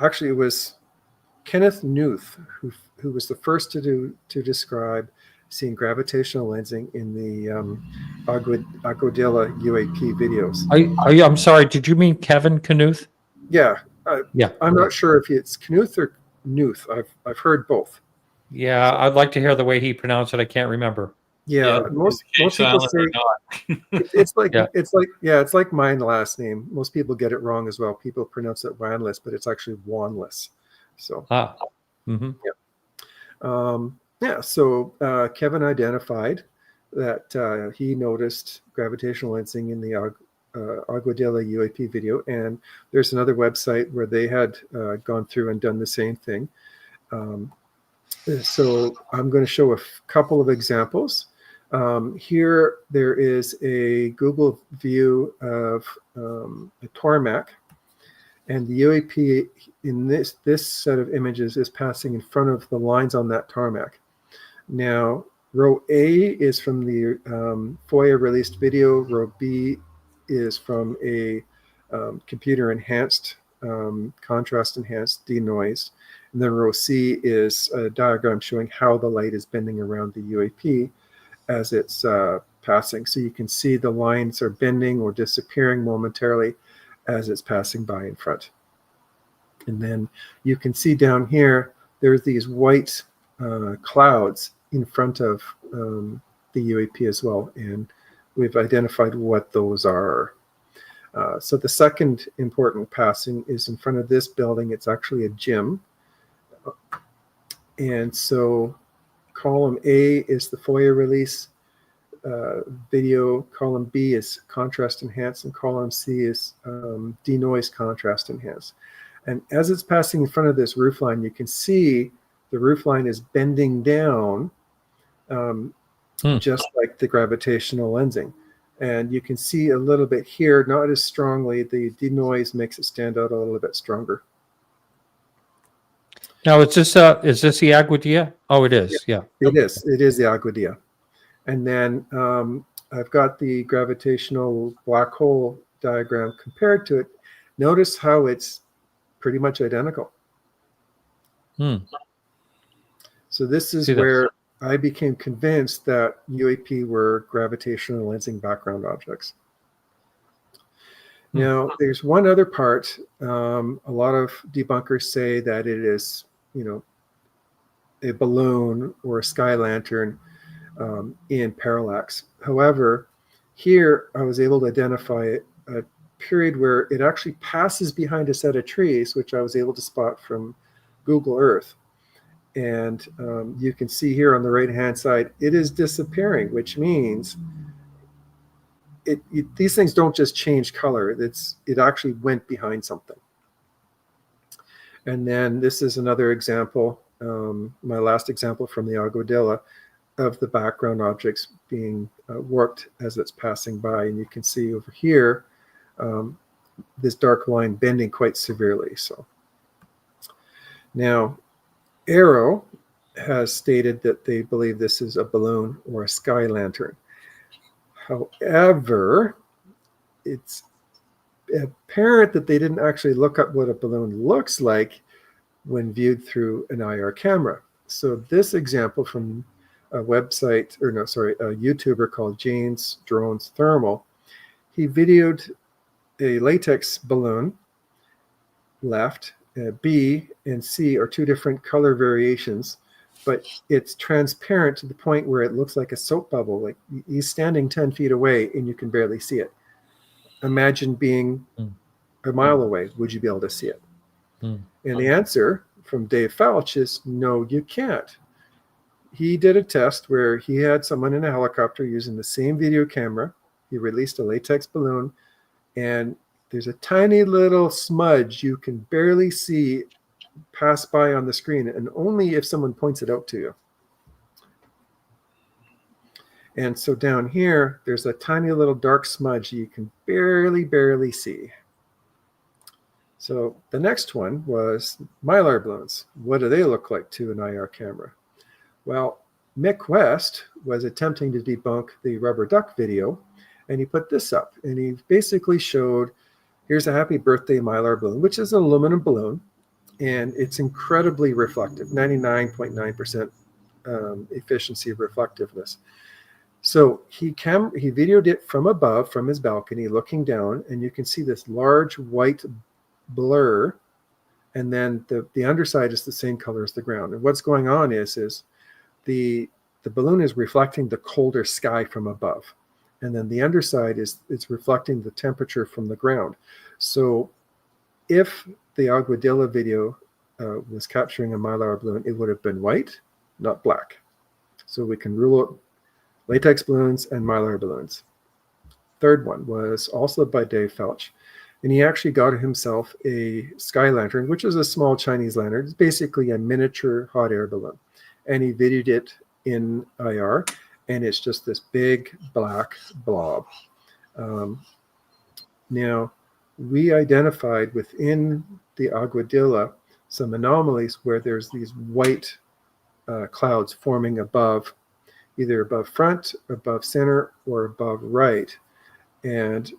actually it was Kenneth Knuth who was the first to describe seeing gravitational lensing in the Agodilla UAP videos. I'm sorry, did you mean Kevin Knuth? Yeah. Yeah. I'm not sure if it's Knuth or Knuth. I've heard both. Yeah, I'd like to hear the way he pronounced it. I can't remember. Yeah, most people say it's like my last name. Most people get it wrong as well. People pronounce it Wanless, but it's actually Wanless. So Yeah, so Kevin identified that he noticed gravitational lensing in the Aguadilla UAP video, and there's another website where they had gone through and done the same thing. So I'm going to show a couple of examples. Here there is a Google view of a tarmac, and the UAP in this set of images is passing in front of the lines on that tarmac. Now, row A is from the FOIA released video. Row B is from a computer enhanced, contrast enhanced, denoised. And then row C is a diagram showing how the light is bending around the UAP as it's passing. So you can see the lines are bending or disappearing momentarily as it's passing by in front. And then you can see down here, there's these white clouds in front of the UAP as well. And we've identified what those are. So the second important passing is in front of this building. It's actually a gym. And so column A is the FOIA release video. Column B is contrast enhanced, and column C is denoise contrast enhanced. And as it's passing in front of this roof line, you can see the roof line is bending down just like the gravitational lensing. And you can see a little bit here, not as strongly. The denoise makes it stand out a little bit stronger. Now, is this the Aguadilla? Oh, it is. Yeah. It is. It is the Aguadilla. And then I've got the gravitational black hole diagram compared to it. Notice how it's pretty much identical. So this is where I became convinced that UAP were gravitational lensing background objects. Now, there's one other part. A lot of debunkers say that it is, a balloon or a sky lantern in parallax. However, here I was able to identify a period where it actually passes behind a set of trees, which I was able to spot from Google Earth. And you can see here on the right-hand side, it is disappearing, which means these things don't just change color. It actually went behind something. And then this is another example, my last example from the Aguadilla, of the background objects being warped as it's passing by. And you can see over here, this dark line bending quite severely. So now, Arrow has stated that they believe this is a balloon or a sky lantern. However, it's apparent that they didn't actually look up what a balloon looks like when viewed through an IR camera. So this example from a website, a YouTuber called James Drones Thermal, he videoed a latex balloon left. B and C are two different color variations, but it's transparent to the point where it looks like a soap bubble. Like he's standing 10 feet away and you can barely see it. Imagine being a mile away. Would you be able to see it? And the answer from Dave Falch is no, you can't. He did a test where he had someone in a helicopter using the same video camera. He released a latex balloon, and there's a tiny little smudge you can barely see pass by on the screen, and only if someone points it out to you. And so down here, there's a tiny little dark smudge you can barely see. So the next one was Mylar balloons. What do they look like to an IR camera? Well, Mick West was attempting to debunk the rubber duck video, and he put this up, and he basically showed, here's a happy birthday Mylar balloon, which is an aluminum balloon, and it's incredibly reflective, 99.9% efficiency of reflectiveness. So he videoed it from above, from his balcony, looking down, and you can see this large white blur, and then the underside is the same color as the ground. And what's going on is the balloon is reflecting the colder sky from above, and then the underside it's reflecting the temperature from the ground. So if the Aguadilla video was capturing a Mylar balloon, it would have been white, not black. So we can rule out latex balloons and mylar balloons. Third one was also by Dave Felch, and he actually got himself a sky lantern, which is a small Chinese lantern. It's basically a miniature hot air balloon, and he videoed it in IR, and it's just this big black blob. Now, we identified within the Aguadilla some anomalies where there's these white clouds forming above, either above front, above center, or above right. And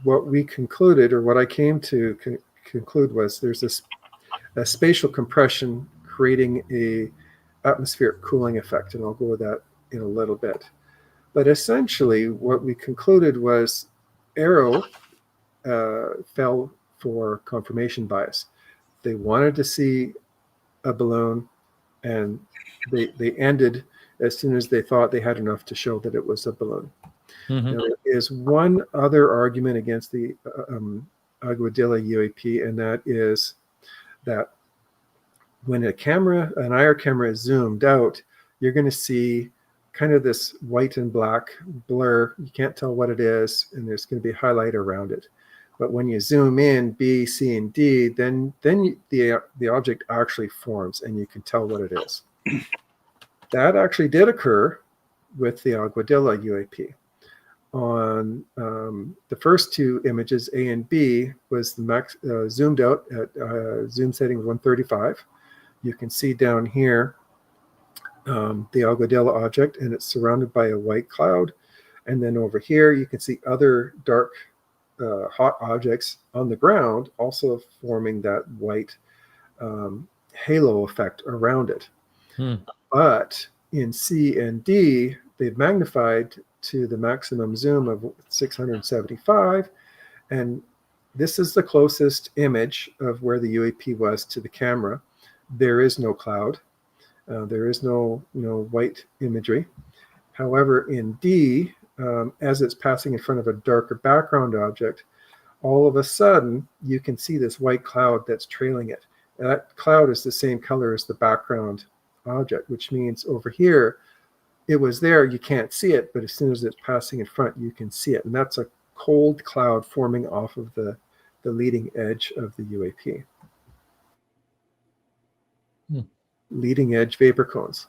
what we concluded, or what I came to conclude, was there's a spatial compression creating a atmospheric cooling effect, and I'll go with that in a little bit. But essentially, what we concluded was Aero fell for confirmation bias. They wanted to see a balloon, and they ended as soon as they thought they had enough to show that it was a balloon. Mm-hmm. Now, there is one other argument against the Aguadilla UAP, and that is that when an IR camera is zoomed out, you're going to see kind of this white and black blur. You can't tell what it is, and there's going to be highlight around it. But when you zoom in B, C, and D, then the object actually forms, and you can tell what it is. That actually did occur with the Aguadilla UAP. On the first two images, A and B, was the max zoomed out at zoom setting 135. You can see down here the Aguadilla object, and it's surrounded by a white cloud. And then over here, you can see other dark, hot objects on the ground, also forming that white halo effect around it. But in C and D, they've magnified to the maximum zoom of 675, and this is the closest image of where the UAP was to the camera. There is no cloud. There is no white imagery. However, in D, as it's passing in front of a darker background object, all of a sudden you can see this white cloud that's trailing it. And that cloud is the same color as the background object, which means over here, it was there, you can't see it, but as soon as it's passing in front, you can see it. And that's a cold cloud forming off of the leading edge of the UAP. Leading edge vapor cones.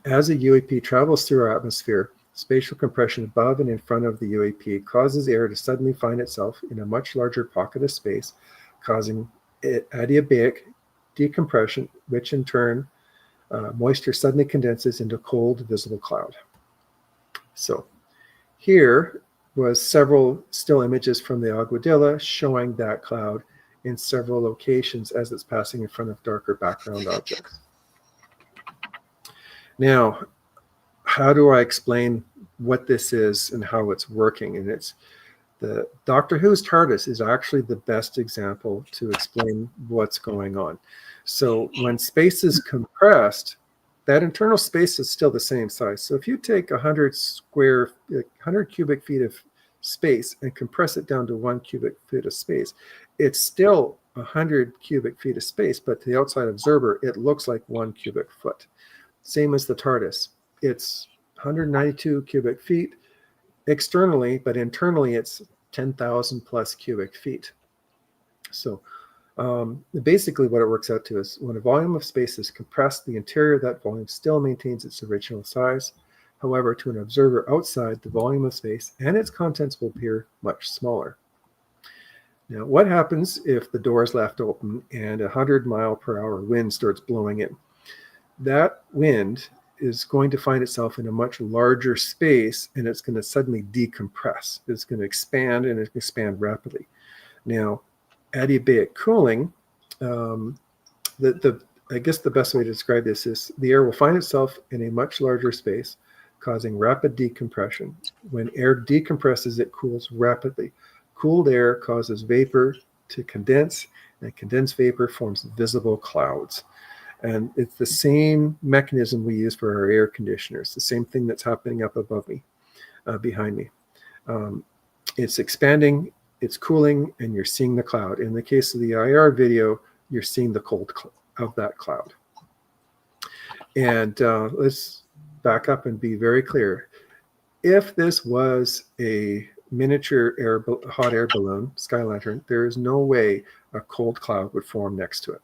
As a UAP travels through our atmosphere, spatial compression above and in front of the UAP causes air to suddenly find itself in a much larger pocket of space, causing adiabatic decompression, which in turn moisture suddenly condenses into cold, visible cloud. So here was several still images from the Aguadilla showing that cloud in several locations as it's passing in front of darker background objects. Now, how do I explain what this is and how it's working? And it's the Doctor Who's TARDIS is actually the best example to explain what's going on. So when space is compressed, that internal space is still the same size. So if you take 100 cubic feet of space and compress it down to 1 cubic foot of space, it's still 100 cubic feet of space, but to the outside observer, it looks like 1 cubic foot. Same as the TARDIS. It's 192 cubic feet externally, but internally it's 10,000 plus cubic feet. So basically what it works out to is when a volume of space is compressed, the interior of that volume still maintains its original size. However, to an observer outside, the volume of space and its contents will appear much smaller. Now, what happens if the door is left open and a 100-mile-per-hour wind starts blowing in? That wind is going to find itself in a much larger space, and it's going to suddenly decompress. It's going to expand, and it's going to expand rapidly. Now, adiabatic cooling, I guess the best way to describe this is the air will find itself in a much larger space, causing rapid decompression. When air decompresses, it cools rapidly. Cooled air causes vapor to condense, and condensed vapor forms visible clouds. And it's the same mechanism we use for our air conditioners, the same thing that's happening up above me, behind me. It's expanding, it's cooling, and you're seeing the cloud. In the case of the IR video, you're seeing the cold of that cloud. And let's back up and be very clear. If this was a miniature hot air balloon, sky lantern, there is no way a cold cloud would form next to it.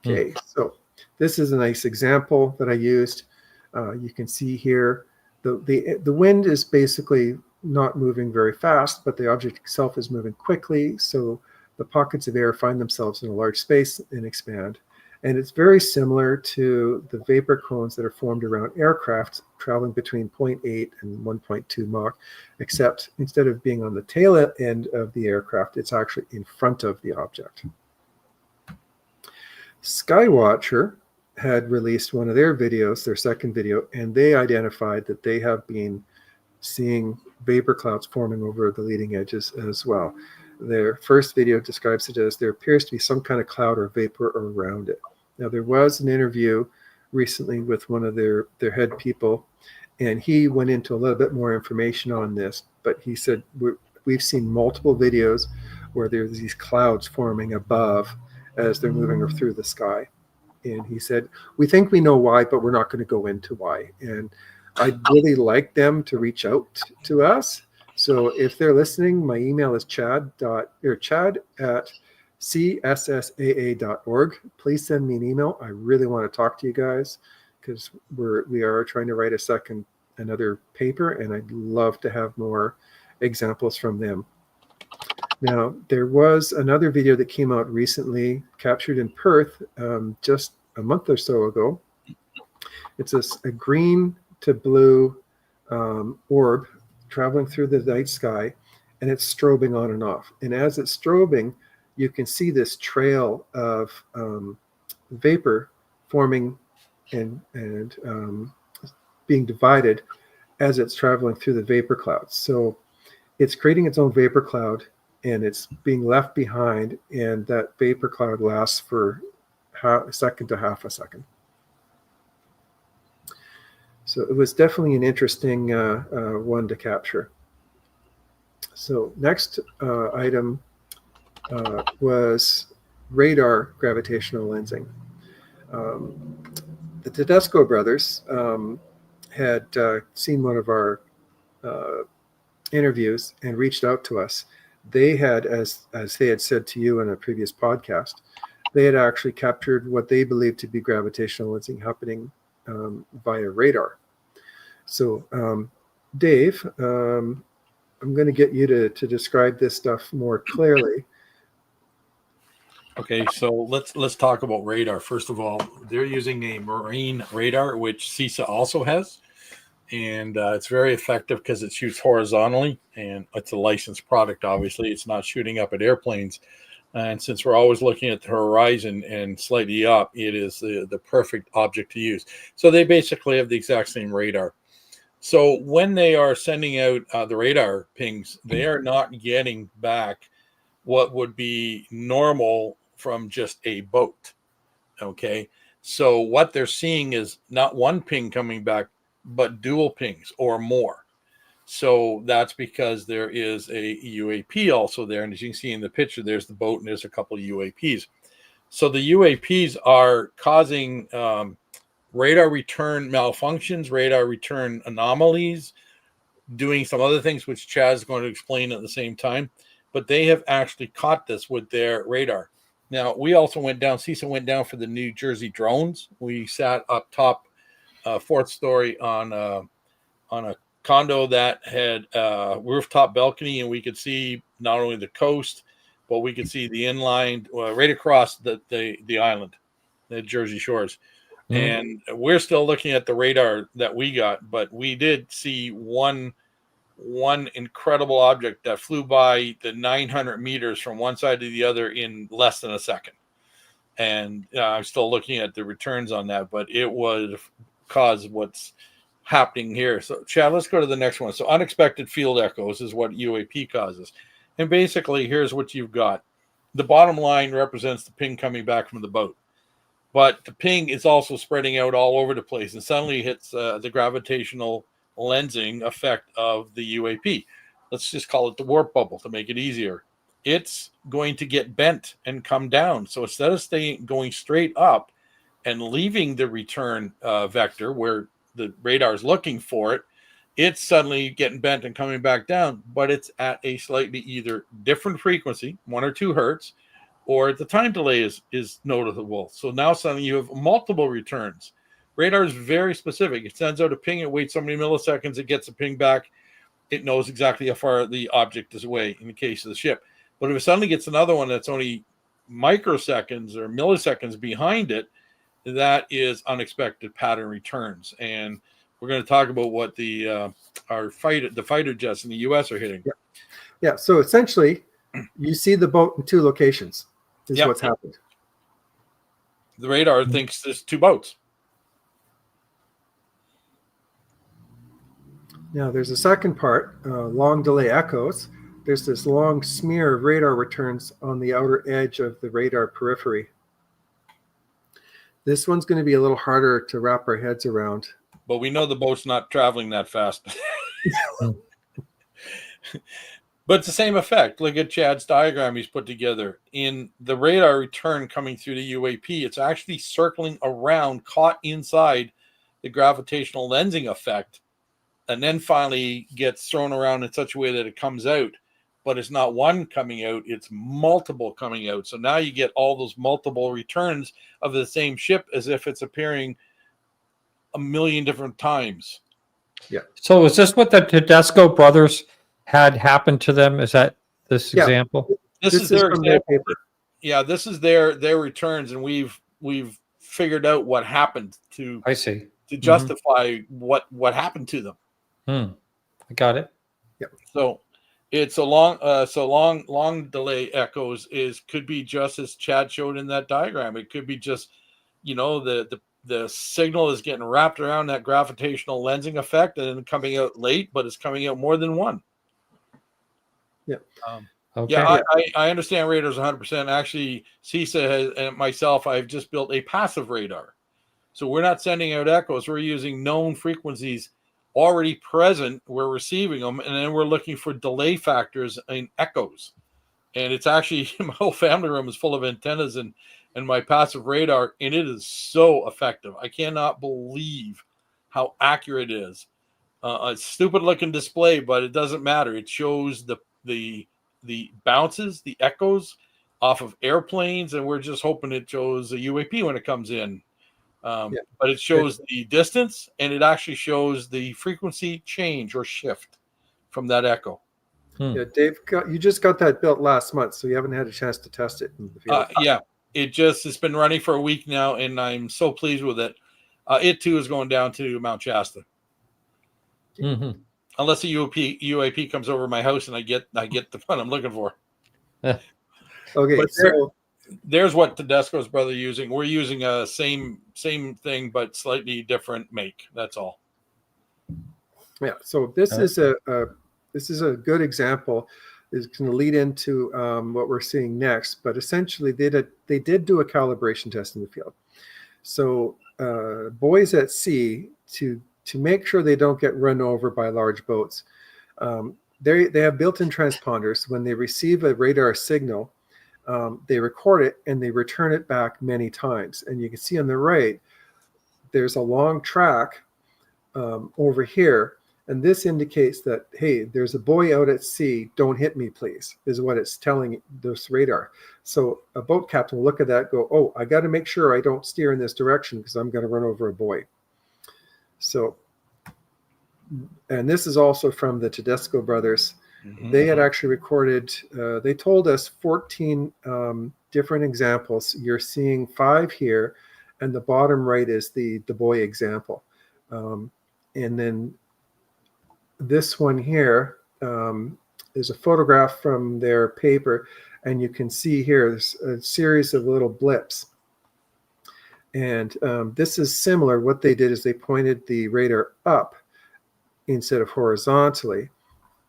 Okay, so this is a nice example that I used. You can see here the wind is basically not moving very fast, but the object itself is moving quickly. So the pockets of air find themselves in a large space and expand. And it's very similar to the vapor cones that are formed around aircraft traveling between 0.8 and 1.2 Mach, except instead of being on the tail end of the aircraft, it's actually in front of the object. Skywatcher had released one of their videos, their second video, and they identified that they have been seeing vapor clouds forming over the leading edges as well. Their first video describes it as there appears to be some kind of cloud or vapor around it. Now, there was an interview recently with one of their head people, and he went into a little bit more information on this, but he said, we've seen multiple videos where there's these clouds forming above as they're moving through the sky. And he said, we think we know why, but we're not going to go into why. And I'd really like them to reach out to us. So if they're listening, my email is chad@cssaa.org. Please send me an email. I really want to talk to you guys because we are trying to write another paper, and I'd love to have more examples from them. Now, there was another video that came out recently, captured in Perth, just a month or so ago. It's a green to blue orb traveling through the night sky, and it's strobing on and off. And as it's strobing, you can see this trail of vapor forming and being divided as it's traveling through the vapor clouds. So it's creating its own vapor cloud, and it's being left behind, and that vapor cloud lasts for a second to half a second. So it was definitely an interesting one to capture. So next item was radar gravitational lensing. The Tedesco brothers had seen one of our interviews and reached out to us. They had, as they had said to you in a previous podcast, they had actually captured what they believed to be gravitational lensing happening via radar. So, Dave, I'm going to get you to describe this stuff more clearly. Okay, so let's talk about radar. First of all, they're using a marine radar, which CISA also has, and it's very effective because it shoots horizontally, and it's a licensed product. Obviously, it's not shooting up at airplanes. And since we're always looking at the horizon and slightly up, it is the perfect object to use. So they basically have the exact same radar. So when they are sending out the radar pings, they are not getting back what would be normal from just a boat. Okay. So what they're seeing is not one ping coming back, but dual pings or more. So that's because there is a UAP also there. And as you can see in the picture, there's the boat and there's a couple of UAPs. So the UAPs are causing radar return malfunctions, radar return anomalies, doing some other things, which Chad is going to explain at the same time. But they have actually caught this with their radar. Now, we also went down, CISA went down for the New Jersey drones. We sat up top, fourth story on a condo that had a rooftop balcony, and we could see not only the coast, but we could see the inland right across the island, the Jersey shores. And we're still looking at the radar that we got, but we did see one incredible object that flew by the 900 meters from one side to the other in less than a second. And I'm still looking at the returns on that, but it would cause what's happening here. So Chad, let's go to the next one. So unexpected field echoes is what UAP causes. And basically, here's what you've got. The bottom line represents the ping coming back from the boat. But the ping is also spreading out all over the place and suddenly hits the gravitational lensing effect of the UAP. Let's just call it the warp bubble to make it easier. It's going to get bent and come down. So instead of going straight up, and leaving the return vector where the radar is looking for it, it's suddenly getting bent and coming back down, but it's at a slightly either different frequency, 1 or 2 hertz, or the time delay is noticeable. So now suddenly you have multiple returns. Radar is very specific. It sends out a ping, it waits so many milliseconds, it gets a ping back. It knows exactly how far the object is away in the case of the ship. But if it suddenly gets another one that's only microseconds or milliseconds behind it, that is unexpected pattern returns. And we're going to talk about what the fighter jets in the U.S. are hitting. Yeah. So essentially, you see the boat in 2 locations. Is what's happened. The radar thinks there's 2 boats. Now, there's a second part, long delay echoes. There's this long smear of radar returns on the outer edge of the radar periphery. This one's going to be a little harder to wrap our heads around. But we know the boat's not traveling that fast. But it's the same effect. Look at Chad's diagram he's put together. In the radar return coming through the UAP, it's actually circling around, caught inside the gravitational lensing effect, and then finally gets thrown around in such a way that it comes out. But it's not one coming out, it's multiple coming out. So now you get all those multiple returns of the same ship as if it's appearing a million different times. Yeah. So is this what the Tedesco brothers had happened to them? Is that this example? This is their example. Yeah, this is their returns, and we've figured out what happened to justify what happened to them. I got it. Yeah. So it's a long delay echoes could be just as Chad showed in that diagram. It could be just, the signal is getting wrapped around that gravitational lensing effect and then coming out late, but it's coming out more than one. Yeah. Okay. Yeah, I understand radars 100%. Actually, CISA has, and myself, I've just built a passive radar. So we're not sending out echoes. We're using known frequencies already present. We're receiving them, and then we're looking for delay factors in echoes. And it's actually, my whole family room is full of antennas and my passive radar, and it is so effective. I cannot believe how accurate it is. A stupid looking display, but it doesn't matter. It shows the bounces, the echoes off of airplanes, and we're just hoping it shows a UAP when it comes in. But it shows the distance, and it actually shows the frequency change or shift from that echo. Yeah, Dave, you just got that built last month, so you haven't had a chance to test it in the field. It's been running for a week now, and I'm so pleased with it. It too is going down to Mount Shasta. Unless a UAP comes over my house and I get the one I'm looking for. Okay, but so there's what Tedesco's brother using. We're using a same thing but slightly different make. That's all. Yeah. So this is a good example. Is going to lead into what we're seeing next. But essentially, they did do a calibration test in the field. So boys at sea to make sure they don't get run over by large boats. They have built-in transponders. When they receive a radar signal, they record it and they return it back many times. And you can see on the right, there's a long track over here. And this indicates that, hey, there's a buoy out at sea. Don't hit me, please, is what it's telling this radar. So a boat captain will look at that, go, oh, I got to make sure I don't steer in this direction because I'm going to run over a buoy. So, and this is also from the Tedesco brothers. They had actually recorded, they told us 14 different examples. You're seeing 5 here, and the bottom right is the buoy example. And then this one here is a photograph from their paper, and you can see here there's a series of little blips. And this is similar. What they did is they pointed the radar up instead of horizontally,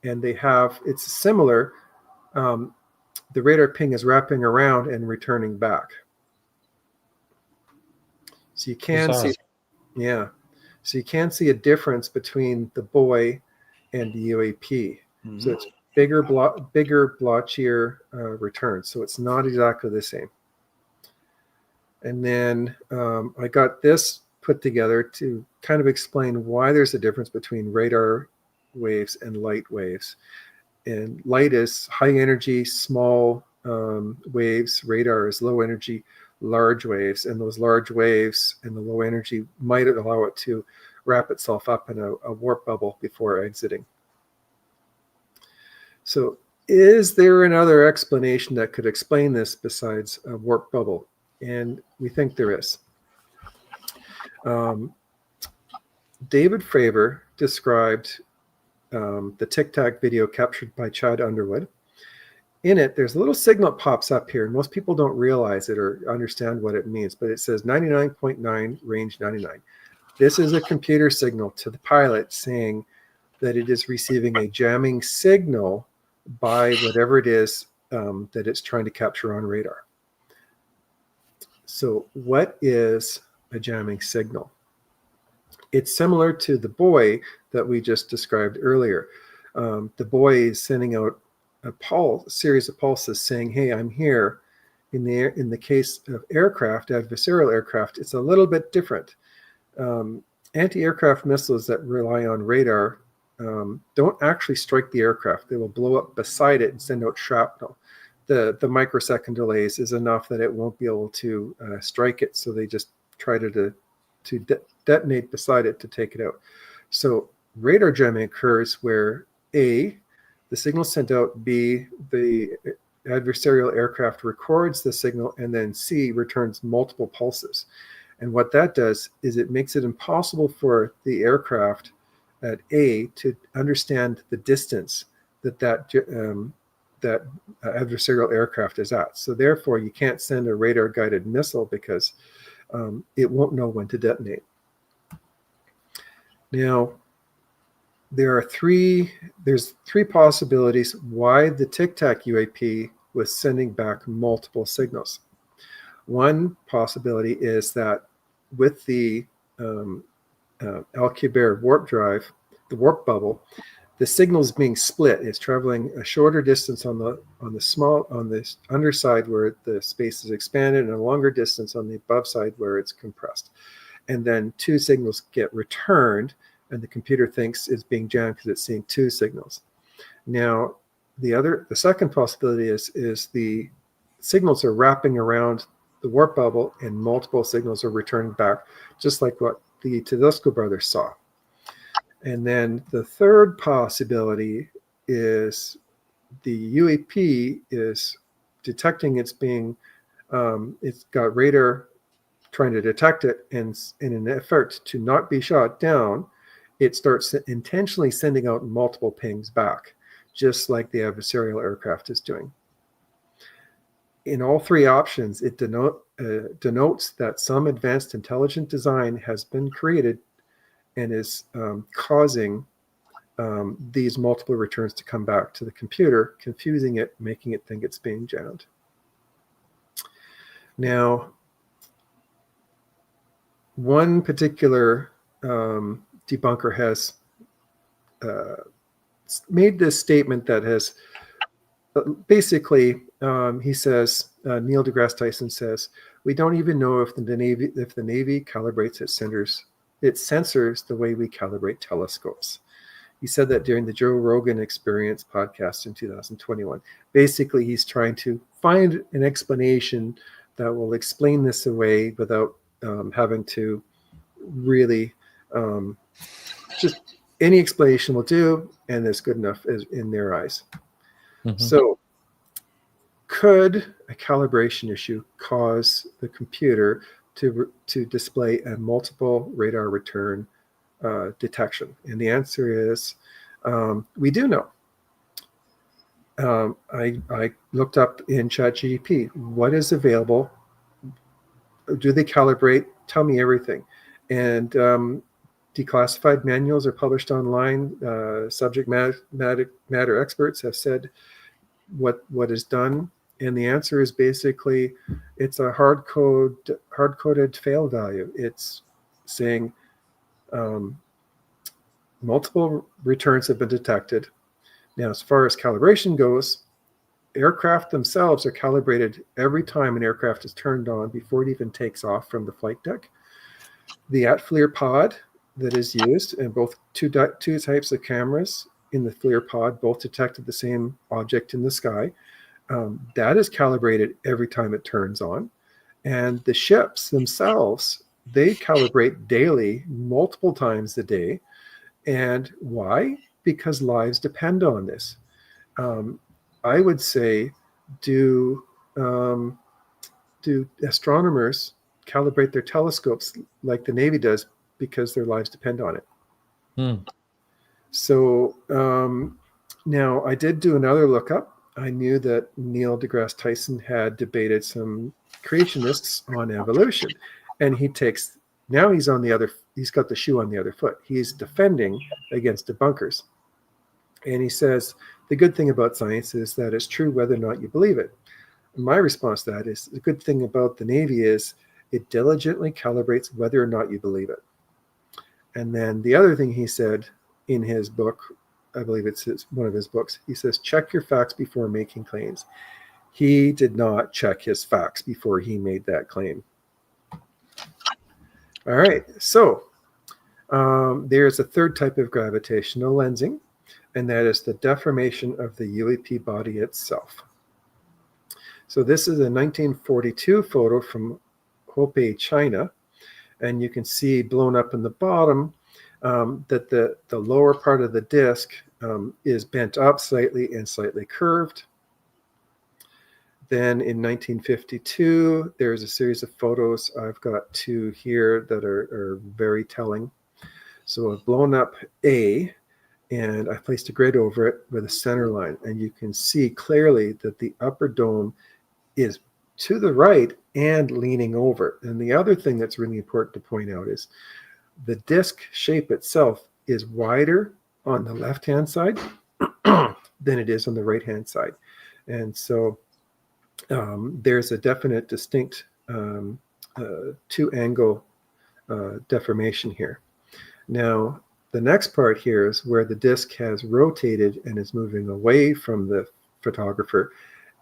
and it's similar. The radar ping is wrapping around and returning back. So you can see, so you can see a difference between the buoy and the UAP. So it's bigger, blotchier returns. So it's not exactly the same. And then I got this put together to kind of explain why there's a difference between radar waves and light waves. And light is high energy, small waves. Radar is low energy, large waves. And those large waves and the low energy might allow it to wrap itself up in a warp bubble before exiting. So is there another explanation that could explain this besides a warp bubble? And we think there is. David Fravor described the Tic Tac video captured by Chad Underwood. In it, there's a little signal that pops up here, and most people don't realize it or understand what it means, but it says 99.9, range 99. This is a computer signal to the pilot saying that it is receiving a jamming signal by whatever it is that it's trying to capture on radar. So what is a jamming signal? It's similar to the buoy that we just described earlier. The buoy is sending out a series of pulses saying, hey, I'm here. In the case of aircraft, adversarial aircraft, it's a little bit different. Anti-aircraft missiles that rely on radar don't actually strike the aircraft. They will blow up beside it and send out shrapnel. The microsecond delays is enough that it won't be able to strike it, so they just try to detonate beside it to take it out. So radar jamming occurs where A, the signal sent out, B, the adversarial aircraft records the signal, and then C, returns multiple pulses. And what that does is it makes it impossible for the aircraft at A to understand the distance that adversarial aircraft is at. So therefore, you can't send a radar-guided missile because it won't know when to detonate. Now, there's three possibilities why the Tic Tac UAP was sending back multiple signals. One possibility is that with the Alcubierre warp drive, the warp bubble, the signal is being split. It's traveling a shorter distance on the underside where the space is expanded, and a longer distance on the above side where it's compressed. And then two signals get returned, and the computer thinks it's being jammed because it's seeing two signals. Now, the second possibility is the signals are wrapping around the warp bubble, and multiple signals are returning back, just like what the Tedesco brothers saw. And then the third possibility is the UAP is detecting it's got radar trying to detect it, and in an effort to not be shot down, it starts intentionally sending out multiple pings back, just like the adversarial aircraft is doing. In all three options, it denotes that some advanced intelligent design has been created and is causing these multiple returns to come back to the computer, confusing it, making it think it's being jammed. Now, one particular debunker has made this statement that has basically, he says, Neil deGrasse Tyson says, we don't even know if the Navy calibrates its sensors the way we calibrate telescopes. He said that during the Joe Rogan Experience podcast in 2021. Basically, he's trying to find an explanation that will explain this away without having to really just any explanation will do, and is good enough in their eyes. Mm-hmm. So could a calibration issue cause the computer to display a multiple radar return detection? And the answer is we do know. I looked up in ChatGPT, what is available? Do they calibrate? Tell me everything. And declassified manuals are published online. Subject matter experts have said what is done. And the answer is basically it's a hard-coded fail value. It's saying multiple returns have been detected. Now, as far as calibration goes, aircraft themselves are calibrated every time an aircraft is turned on before it even takes off from the flight deck. The at-FLIR pod that is used, and both two types of cameras in the FLIR pod both detected the same object in the sky. That is calibrated every time it turns on. And the ships themselves, they calibrate daily, multiple times a day. And why? Because lives depend on this. I would say, do astronomers calibrate their telescopes like the Navy does because their lives depend on it? So now I did do another lookup. I knew that Neil deGrasse Tyson had debated some creationists on evolution, and he's got the shoe on the other foot. He's defending against debunkers. And he says, the good thing about science is that it's true whether or not you believe it. And my response to that is, the good thing about the Navy is it diligently calibrates whether or not you believe it. And then the other thing he said in his book, I believe it's one of his books, he says, check your facts before making claims. He did not check his facts before he made that claim. All right, so there's a third type of gravitational lensing, and that is the deformation of the UAP body itself. So this is a 1942 photo from Hubei, China, and you can see blown up in the bottom that the lower part of the disk is bent up slightly and slightly curved. Then in 1952, there's a series of photos. I've got two here that are very telling. So I've blown up A, and I placed a grid over it with a center line. And you can see clearly that the upper dome is to the right and leaning over. And the other thing that's really important to point out is the disk shape itself is wider on the left-hand side than it is on the right-hand side. And so there's a definite, distinct two-angle deformation here. Now, the next part here is where the disk has rotated and is moving away from the photographer,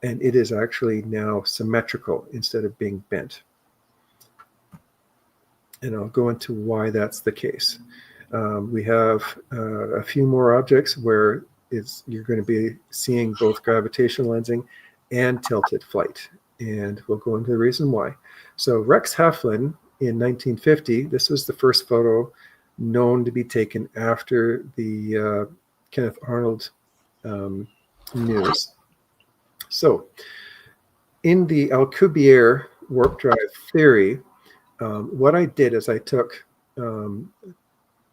and it is actually now symmetrical instead of being bent. And I'll go into why that's the case. We have a few more objects where you're going to be seeing both gravitational lensing and tilted flight. And we'll go into the reason why. So Rex Heflin in 1950, this was the first photo known to be taken after the Kenneth Arnold news. So in the Alcubierre warp drive theory, what I did is I took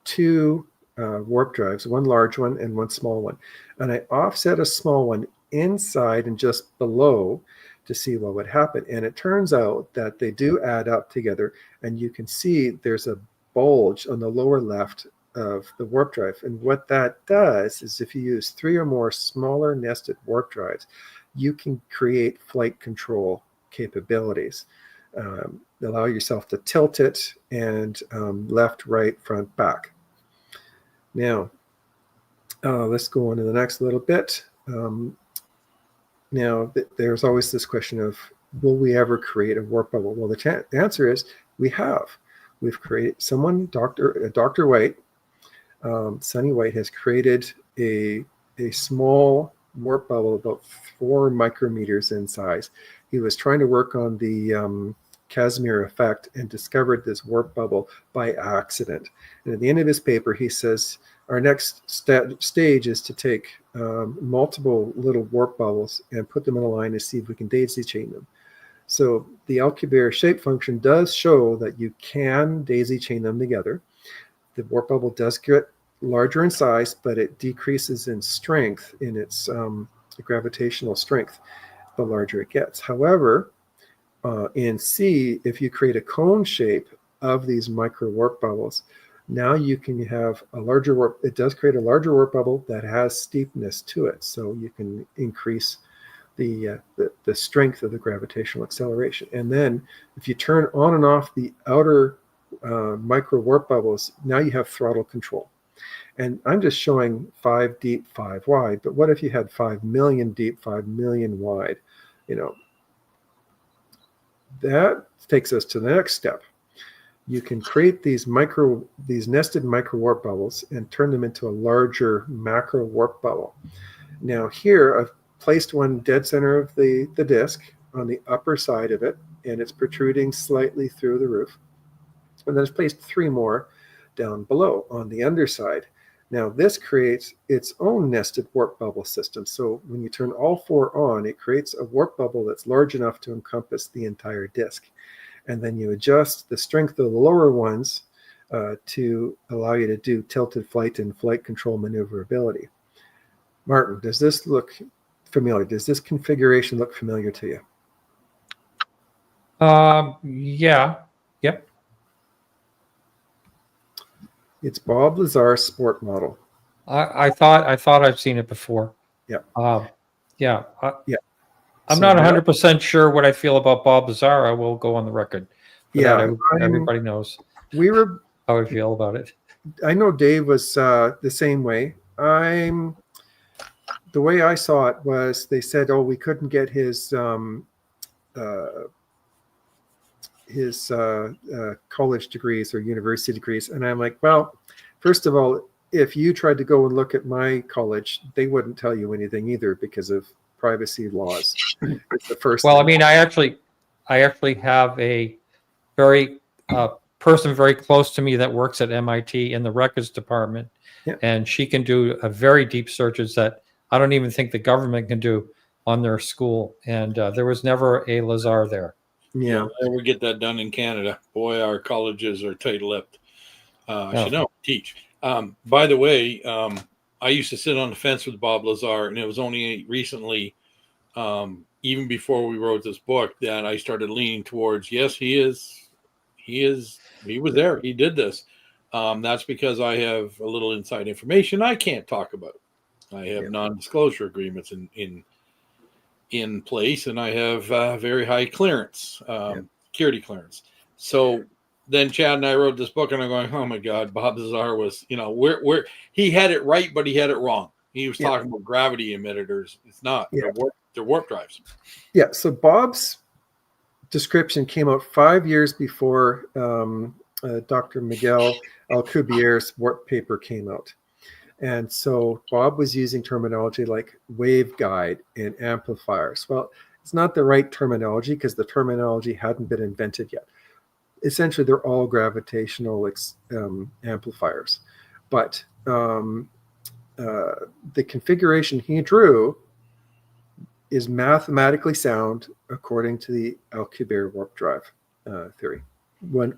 two warp drives, one large one and one small one, and I offset a small one inside and just below to see what would happen. And it turns out that they do add up together, and you can see there's a bulge on the lower left of the warp drive. And what that does is if you use 3 or more smaller nested warp drives, you can create flight control capabilities. Allow yourself to tilt it and left, right, front, back. Now, let's go on to the next little bit. Now, there's always this question of, will we ever create a warp bubble? Well, the answer is we have. We've created Dr. White, Sonny White has created a small warp bubble about 4 micrometers in size. He was trying to work on the Casimir effect and discovered this warp bubble by accident. And at the end of his paper, he says, our next stage is to take multiple little warp bubbles and put them in a line to see if we can daisy chain them. So the Alcubierre shape function does show that you can daisy chain them together. The warp bubble does get larger in size, but it decreases in strength, in its gravitational strength, the larger it gets. However, in C, if you create a cone shape of these micro warp bubbles, now you can have a larger warp. It does create a larger warp bubble that has steepness to it, so you can increase the strength of the gravitational acceleration. And then if you turn on and off the outer micro warp bubbles, now you have throttle control. And I'm just showing 5 deep, 5 wide. But what if you had 5 million deep, 5 million wide? You know, that takes us to the next step. You can create these nested micro warp bubbles and turn them into a larger macro warp bubble. Now here I've placed one dead center of the disk on the upper side of it, and it's protruding slightly through the roof. And then I've placed 3 more down below on the underside. Now this creates its own nested warp bubble system. So when you turn all 4 on, it creates a warp bubble that's large enough to encompass the entire disk. And then you adjust the strength of the lower ones to allow you to do tilted flight and flight control maneuverability. Martin, does this look familiar? Does this configuration look familiar to you? Yeah. Yep. It's Bob Lazar's sport model. I thought I've seen it before. Yeah. Yeah. Yeah. I'm So not now- 100% sure what I feel about Bob Lazar. I will go on the record. For Yeah, that. Everybody knows we were. how I feel about it. I know Dave was the same way. The way I saw it was they said, "Oh, we couldn't get his college degrees or university degrees," and I'm like, "Well, first of all, if you tried to go and look at my college, they wouldn't tell you anything either because of privacy laws." It's the first. Well, thing. I mean, I actually have a very person very close to me that works at MIT in the records department, and she can do a very deep searches that I don't even think the government can do on their school. And there was never a Lazar there. Yeah, we get that done in Canada. Boy, our colleges are tight-lipped. I should know, teach. By the way, I used to sit on the fence with Bob Lazar, and it was only recently, even before we wrote this book, that I started leaning towards, yes, he was there. He did this. That's because I have a little inside information I can't talk about. I have non-disclosure agreements in place, and I have very high clearance, security clearance. So then Chad and I wrote this book, and I'm going, oh my God, Bob Lazar was, where he had it right, but he had it wrong. He was talking about gravity emitters. It's not. They're warp drives. Yeah. So Bob's description came out 5 years before Dr. Miguel Alcubierre's warp paper came out. And so Bob was using terminology like waveguide and amplifiers. Well, it's not the right terminology because the terminology hadn't been invented yet. Essentially, they're all gravitational amplifiers. But the configuration he drew is mathematically sound according to the Alcubierre warp drive theory. And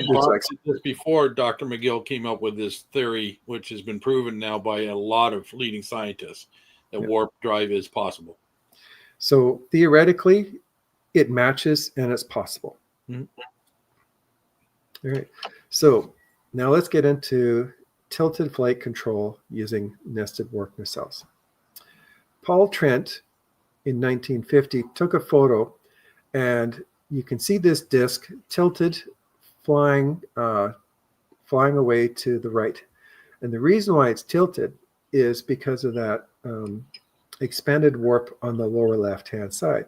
Bob said this before Dr. McGill came up with this theory, which has been proven now by a lot of leading scientists, that warp drive is possible. So theoretically, it matches and it's possible. Mm-hmm. All right. So now let's get into tilted flight control using nested warp nacelles. Paul Trent in 1950 took a photo, and you can see this disk tilted, flying away to the right. And the reason why it's tilted is because of that expanded warp on the lower left-hand side.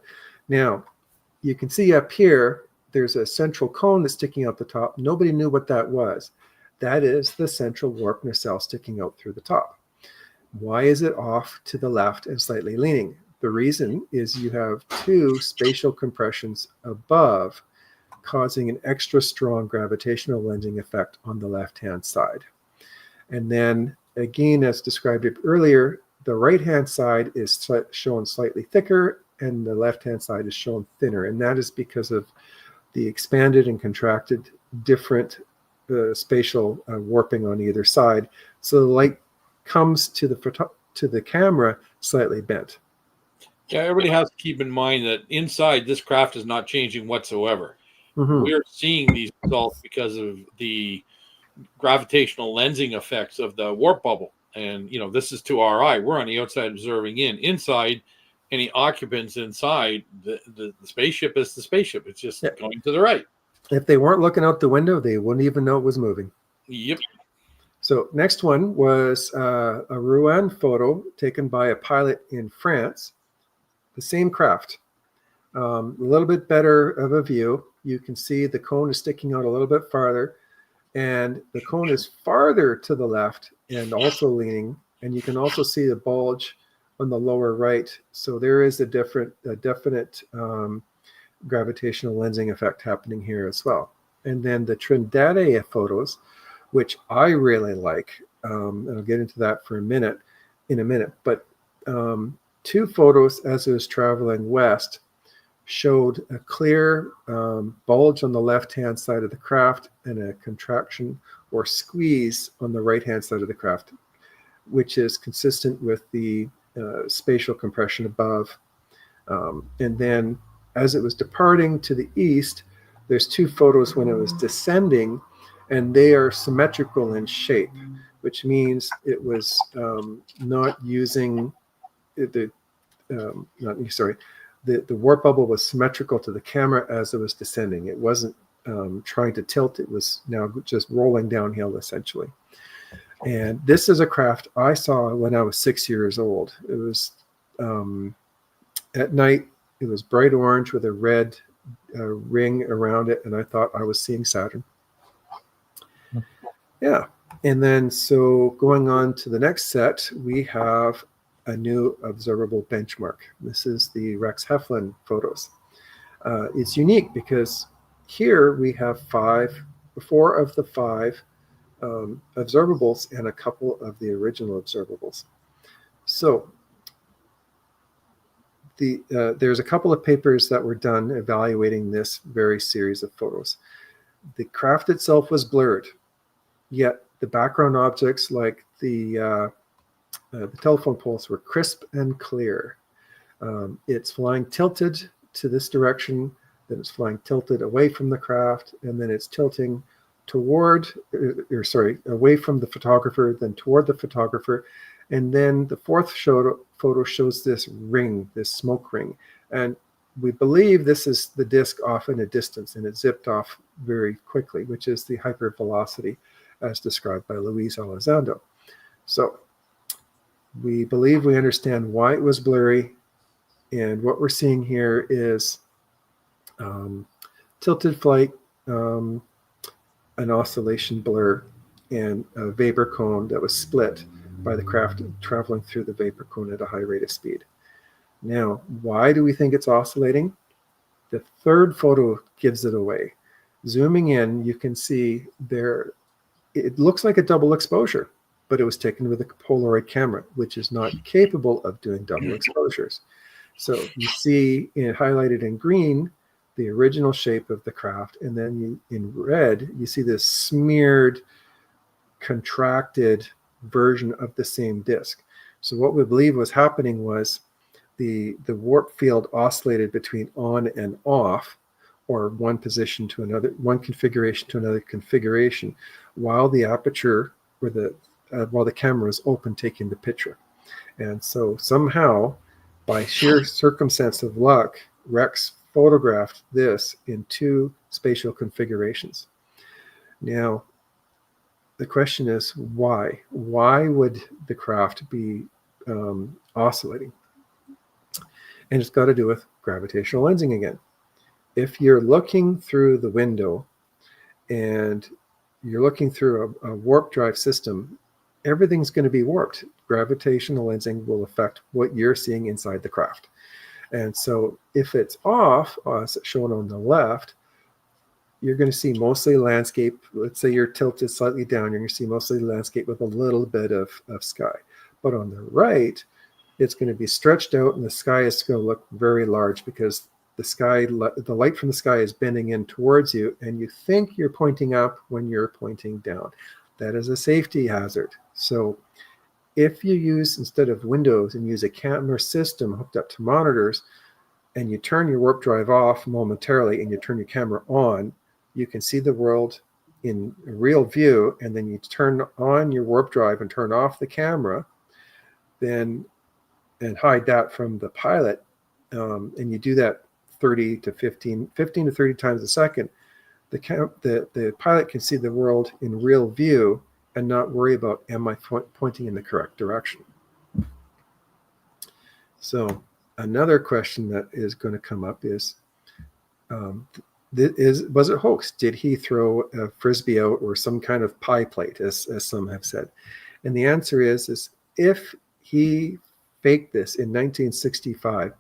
Now, you can see up here, there's a central cone that's sticking out the top. Nobody knew what that was. That is the central warp nacelle sticking out through the top. Why is it off to the left and slightly leaning? The reason is you have 2 spatial compressions above, causing an extra strong gravitational lensing effect on the left-hand side. And then, again, as described earlier, the right-hand side is shown slightly thicker, and the left-hand side is shown thinner. And that is because of the expanded and contracted different spatial warping on either side. So the light comes to the camera slightly bent. Yeah, everybody has to keep in mind that inside this craft is not changing whatsoever. Mm-hmm. We're seeing these results because of the gravitational lensing effects of the warp bubble. And, this is to our eye. We're on the outside observing in. Inside, any occupants inside, the spaceship is the spaceship. It's just going to the right. If they weren't looking out the window, they wouldn't even know it was moving. Yep. So next one was a Rouen photo taken by a pilot in France. The same craft, a little bit better of a view. You can see the cone is sticking out a little bit farther, and the cone is farther to the left and also leaning. And you can also see the bulge on the lower right. So there is a definite gravitational lensing effect happening here as well. And then the Trinidad photos, which I really like, and I'll get into that in a minute. But two photos as it was traveling west showed a clear bulge on the left-hand side of the craft and a contraction or squeeze on the right-hand side of the craft, which is consistent with the spatial compression above. And then as it was departing to the east, there's two photos when it was descending, and they are symmetrical in shape, which means it was not using the warp bubble was symmetrical to the camera as it was descending. It wasn't trying to tilt. It was now just rolling downhill, essentially. And this is a craft I saw when I was 6 years old. It was at night. It was bright orange with a red ring around it, and I thought I was seeing Saturn. Yeah. And then so going on to the next set, we have a new observable benchmark. This is the Rex Heflin photos. It's unique because here we have four of the five observables and a couple of the original observables. So there's a couple of papers that were done evaluating this very series of photos. The craft itself was blurred, yet the background objects like the telephone poles were crisp and clear. It's flying tilted to this direction, then it's flying tilted away from the craft, and then it's tilting away from the photographer, then toward the photographer. And then the fourth photo shows this ring, this smoke ring. And we believe this is the disk off in a distance, and it zipped off very quickly, which is the hypervelocity as described by Luis Elizondo. So we believe we understand why it was blurry. And what we're seeing here is tilted flight, an oscillation blur, and a vapor cone that was split by the craft traveling through the vapor cone at a high rate of speed. Now, why do we think it's oscillating? The third photo gives it away. Zooming in, you can see there, it looks like a double exposure, but it was taken with a Polaroid camera, which is not capable of doing double exposures. So you see highlighted in green, the original shape of the craft, and then in red, you see this smeared, contracted version of the same disk. So what we believe was happening was the warp field oscillated between on and off, or one position to another, one configuration to another configuration, while the aperture or while the camera is open taking the picture. And so somehow, by sheer circumstance of luck, Rex photographed this in two spatial configurations. Now, the question is why? Why would the craft be oscillating? And it's got to do with gravitational lensing again. If you're looking through the window and you're looking through a warp drive system, everything's going to be warped. Gravitational lensing will affect what you're seeing inside the craft. And so if it's off, as shown on the left, you're going to see mostly landscape. Let's say you're tilted slightly down, you're going to see mostly landscape with a little bit of sky. But on the right, it's going to be stretched out, and the sky is going to look very large because the light from the sky is bending in towards you, and you think you're pointing up when you're pointing down. That is a safety hazard. So if you use, instead of windows, and use a camera system hooked up to monitors, and you turn your warp drive off momentarily and you turn your camera on, you can see the world in real view, and then you turn on your warp drive and turn off the camera, and hide that from the pilot, and you do that 15 to 30 times a second, the pilot can see the world in real view, and not worry about, am I pointing in the correct direction? So another question that is going to come up is, was it hoax? Did he throw a frisbee out or some kind of pie plate, as some have said? And the answer is if he faked this in 1965,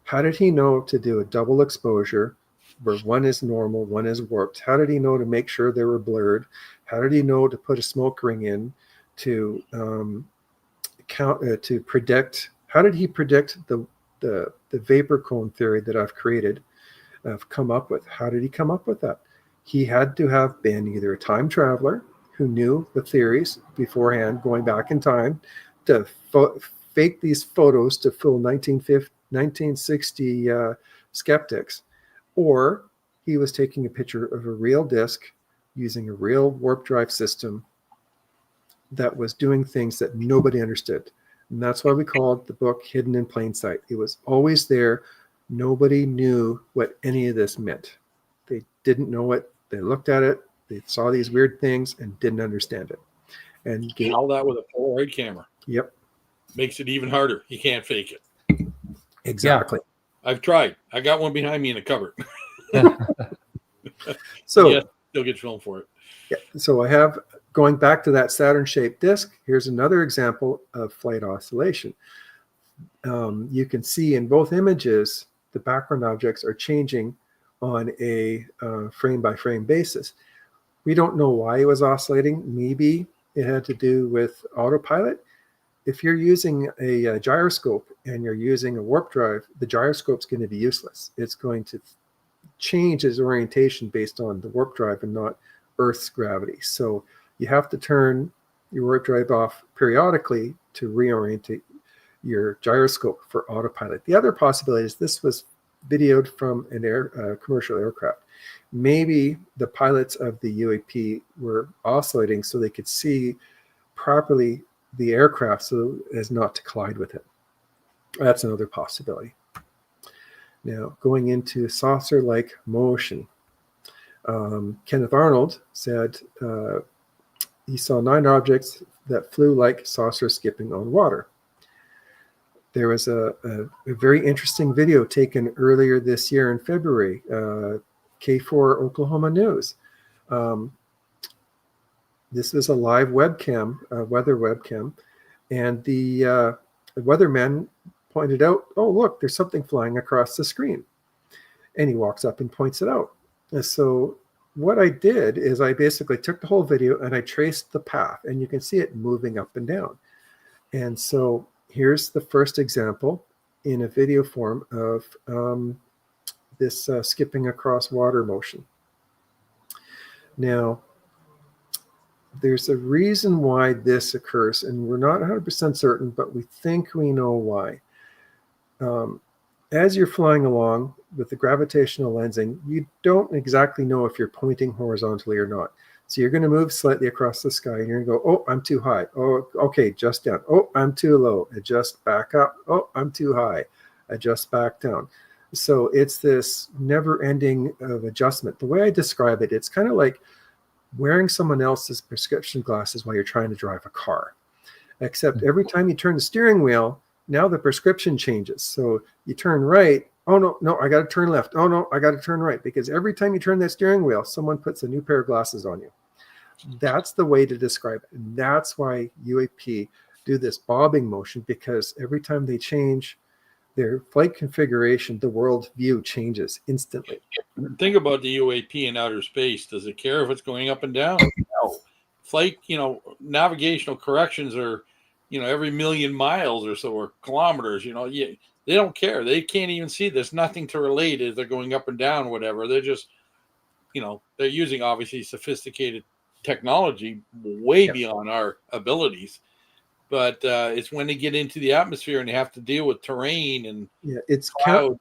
how did he know to do a double exposure where one is normal, one is warped? How did he know to make sure they were blurred? How did he know to put a smoke ring in to to predict? How did he predict the vapor cone theory that I've created? I've come up with? How did he come up with that? He had to have been either a time traveler who knew the theories beforehand, going back in time to fake these photos to fool 1960 skeptics, or he was taking a picture of a real disk using a real warp drive system that was doing things that nobody understood. And that's why we called the book Hidden in Plain Sight. It was always there. Nobody knew what any of this meant. They didn't know it. They looked at it. They saw these weird things and didn't understand it. And all that with a Polaroid camera. Yep. Makes it even harder. You can't fake it. Exactly. Yeah. I've tried. I got one behind me in a cupboard. So yeah, still get film for it. Yeah. So I have, going back to that Saturn-shaped disk, here's another example of flight oscillation. You can see in both images, the background objects are changing on a frame-by-frame basis. We don't know why it was oscillating. Maybe it had to do with autopilot. If you're using a gyroscope and you're using a warp drive, the gyroscope's going to be useless. It's going to change its orientation based on the warp drive and not Earth's gravity. So you have to turn your warp drive off periodically to reorientate your gyroscope for autopilot. The other possibility is this was videoed from an commercial aircraft. Maybe the pilots of the UAP were oscillating so they could see properly the aircraft so as not to collide with it. That's another possibility. Now, going into saucer-like motion. Kenneth Arnold said he saw 9 objects that flew like saucer skipping on water. There was a very interesting video taken earlier this year in February, K4 Oklahoma News. This is a live webcam, weather webcam, and the weatherman pointed out, oh, look, there's something flying across the screen. And he walks up and points it out. And so what I did is I basically took the whole video and I traced the path, and you can see it moving up and down. And so here's the first example in a video form of this skipping across water motion. Now, there's a reason why this occurs, and we're not 100% certain, but we think we know why. As you're flying along with the gravitational lensing, you don't exactly know if you're pointing horizontally or not. So you're going to move slightly across the sky, and you're going to go, oh, I'm too high. Oh, okay, just down. Oh, I'm too low. Adjust back up. Oh, I'm too high. Adjust back down. So it's this never-ending of adjustment. The way I describe it, it's kind of like wearing someone else's prescription glasses while you're trying to drive a car. Except every time you turn the steering wheel, now the prescription changes. So you turn right. Oh, no, I got to turn left. Oh, no, I got to turn right. Because every time you turn that steering wheel, someone puts a new pair of glasses on you. That's the way to describe it. And that's why UAP do this bobbing motion, because every time they change their flight configuration, the world view changes instantly. Think about the UAP in outer space. Does it care if it's going up and down? No. Flight, navigational corrections are, every million miles or so, or kilometers, they don't care. They can't even see. There's nothing to relate if they're going up and down, whatever. They're just, they're using obviously sophisticated technology way beyond our abilities. But it's when they get into the atmosphere and they have to deal with terrain and it's cloud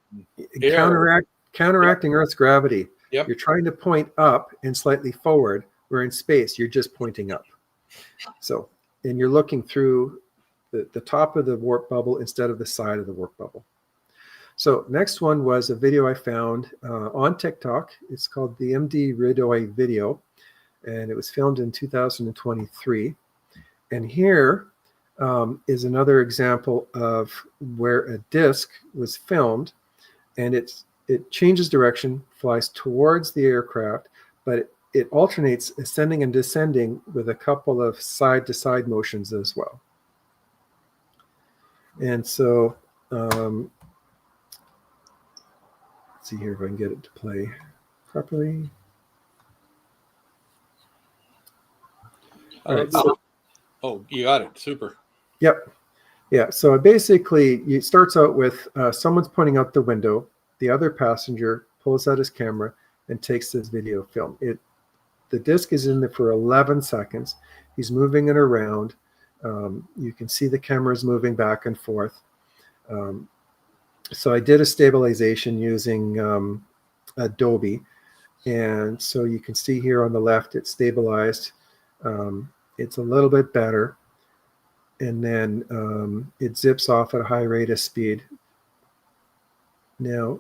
counteracting Earth's gravity. Yep. You're trying to point up and slightly forward, where in space you're just pointing up. So, and you're looking through the top of the warp bubble instead of the side of the warp bubble. So next one was a video I found on TikTok. It's called the MD Ridoi video, and it was filmed in 2023. And here is another example of where a disc was filmed, and it changes direction, flies towards the aircraft, but it alternates ascending and descending with a couple of side-to-side motions as well. And so, let's see here if I can get it to play properly. All right. Oh, you got it. Super. Yep. Yeah. So basically, it starts out with someone's pointing out the window. The other passenger pulls out his camera and takes this video film. The disc is in there for 11 seconds. He's moving it around. You can see the cameras moving back and forth. So I did a stabilization using Adobe. And so you can see here on the left, it's stabilized. It's a little bit better. And then it zips off at a high rate of speed. Now,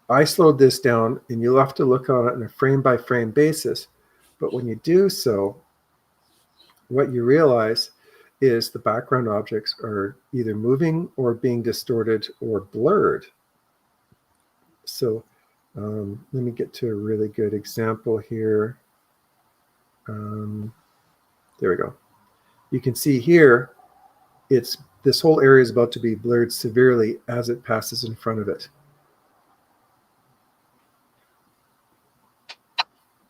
I slowed this down, and you'll have to look on it on a frame-by-frame basis. But when you do so, what you realize is the background objects are either moving or being distorted or blurred. So let me get to a really good example here. There we go. You can see here, this whole area is about to be blurred severely as it passes in front of it.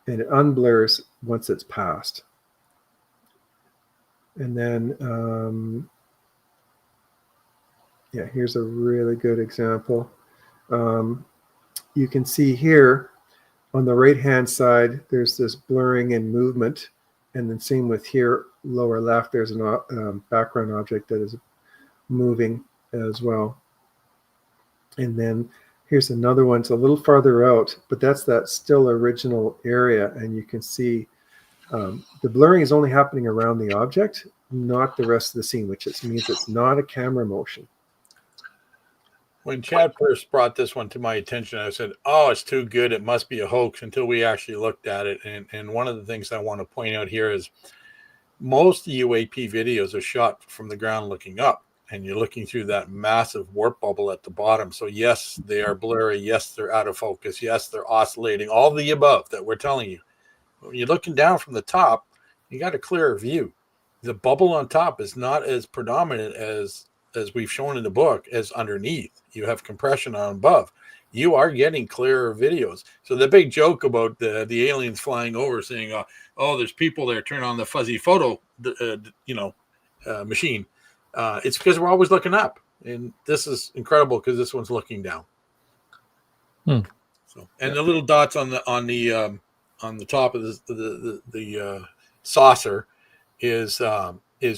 And it unblurs once it's passed. And then, yeah, here's a really good example. You can see here on the right-hand side, there's this blurring and movement. And then same with here, lower left, there's a background object that is moving as well. And then here's another one. It's a little farther out, but that's that still original area. And you can see the blurring is only happening around the object, not the rest of the scene, which means it's not a camera motion. When Chad first brought this one to my attention, I said, oh, it's too good. It must be a hoax, until we actually looked at it. And one of the things I want to point out here is most UAP videos are shot from the ground looking up, and you're looking through that massive warp bubble at the bottom. So yes, they are blurry. Yes, they're out of focus. Yes, they're oscillating. All the above that we're telling you. When you're looking down from the top, you got a clearer view. The bubble on top is not as predominant as we've shown in the book as underneath. You have compression on above. You are getting clearer videos. So the big joke about the aliens flying over saying, oh, there's people there, turn on the fuzzy photo, machine. It's because we're always looking up. And this is incredible because this one's looking down. So, and the little dots on the top of the saucer is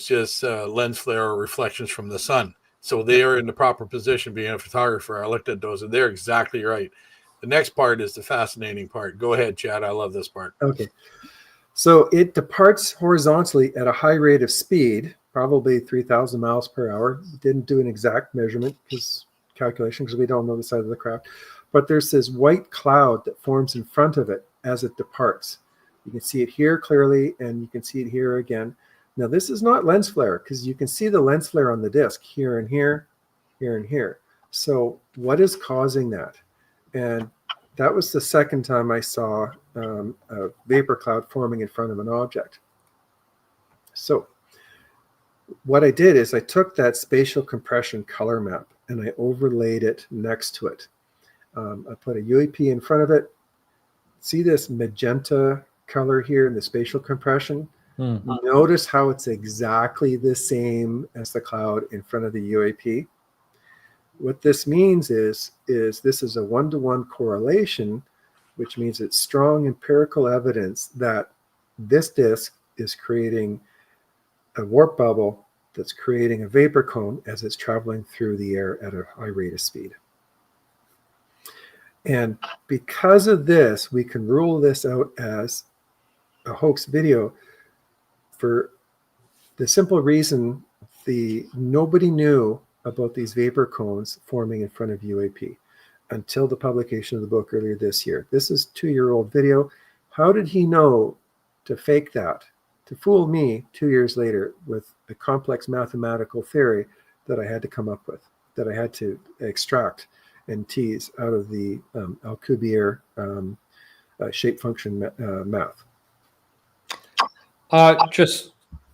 just lens flare or reflections from the sun. So they are in the proper position. Being a photographer, I looked at those, and they're exactly right. The next part is the fascinating part. Go ahead, Chad. I love this part. Okay. So it departs horizontally at a high rate of speed, probably 3,000 miles per hour. Didn't do an exact measurement calculation because we don't know the size of the craft. But there's this white cloud that forms in front of it as it departs. You can see it here clearly, and you can see it here again. Now, this is not lens flare because you can see the lens flare on the disc here and here, here and here. So what is causing that? And that was the second time I saw a vapor cloud forming in front of an object. So what I did is I took that spatial compression color map and I overlaid it next to it. I put a UAP in front of it. See this magenta color here in the spatial compression? Notice how it's exactly the same as the cloud in front of the UAP. What this means is this is a one-to-one correlation, which means it's strong empirical evidence that this disk is creating a warp bubble that's creating a vapor cone as it's traveling through the air at a high rate of speed. And because of this, we can rule this out as a hoax video for the simple reason nobody knew about these vapor cones forming in front of UAP until the publication of the book earlier this year. This is a 2-year-old video. How did he know to fake that, to fool me 2 years later with a complex mathematical theory that I had to come up with, that I had to extract and tease out of the Alcubierre shape function math.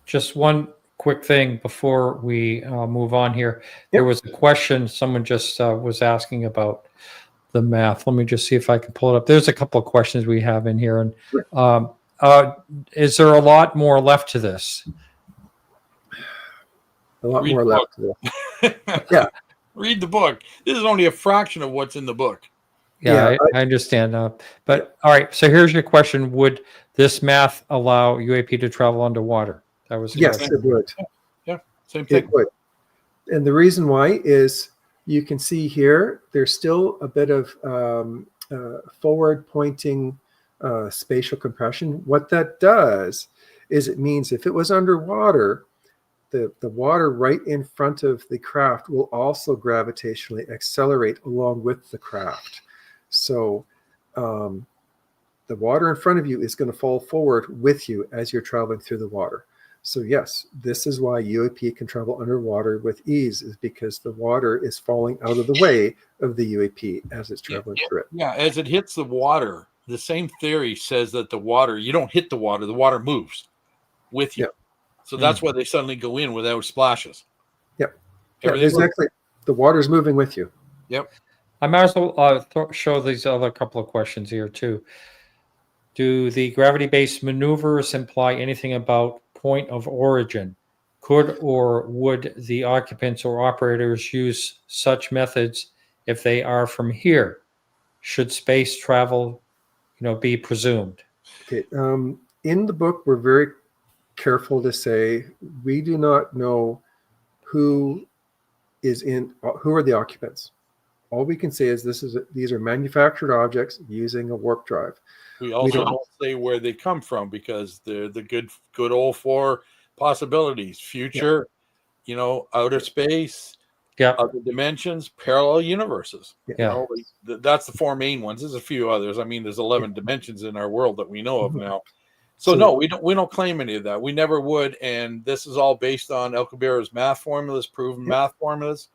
Just one quick thing before we move on here. Yep. There was a question someone just was asking about the math. Let me just see if I can pull it up. There's a couple of questions we have in here, and is there a lot more left to this? A lot Read more the left to this. Yeah. Read the book. This is only a fraction of what's in the book. Yeah, I understand. But all right, so here's your question. Would this math allow UAP to travel underwater? That was the Yes, question. it would. Yeah, same thing. It would. And the reason why is you can see here, there's still a bit of forward pointing spatial compression. What that does is it means if it was underwater, the water right in front of the craft will also gravitationally accelerate along with the craft. So the water in front of you is going to fall forward with you as you're traveling through the water. So yes, this is why UAP can travel underwater with ease, is because the water is falling out of the way of the UAP as it's traveling through it. Yeah, as it hits the water, the same theory says that the water, you don't hit the water moves with you. Yep. So that's why they suddenly go in without splashes. Yep. Yeah, exactly. The water's moving with you. Yep. I might as well show these other couple of questions here too. Do the gravity-based maneuvers imply anything about point of origin? Could or would the occupants or operators use such methods if they are from here? Should space travel, be presumed? Okay. In the book, we're very careful to say we do not know who are the occupants. All we can say is these are manufactured objects using a warp drive. We also don't say where they come from, because they're the good old four possibilities: future, outer space, other dimensions, parallel universes. Yeah. That's the four main ones. There's a few others. I mean, there's 11 dimensions in our world that we know of now. So no, we don't claim any of that. We never would. And this is all based on Alcubierre's math formulas, proven math formulas.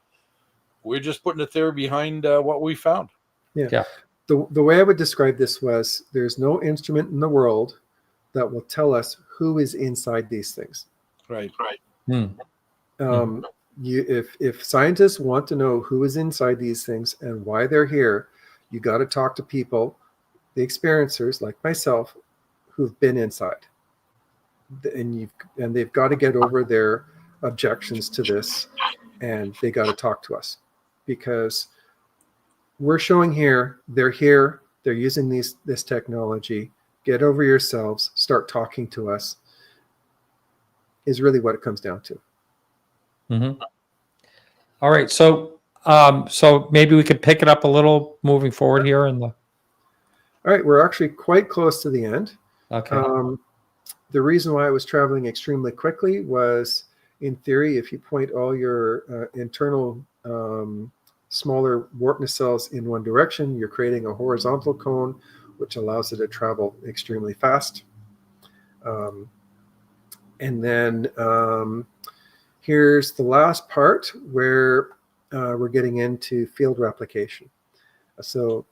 We're just putting a theory behind what we found. Yeah. The way I would describe this was there's no instrument in the world that will tell us who is inside these things. Right. If scientists want to know who is inside these things and why they're here, you got to talk to people, the experiencers like myself, who've been inside, and they've got to get over their objections to this, and they got to talk to us, because we're showing here, they're using this technology. Get over yourselves, start talking to us, is really what it comes down to. Mm-hmm. All right, so maybe we could pick it up a little moving forward here all right, we're actually quite close to the end. Okay. The reason why I was traveling extremely quickly was, in theory, if you point all your internal smaller warp nacelles in one direction, you're creating a horizontal cone, which allows it to travel extremely fast. And then here's the last part where we're getting into field replication. So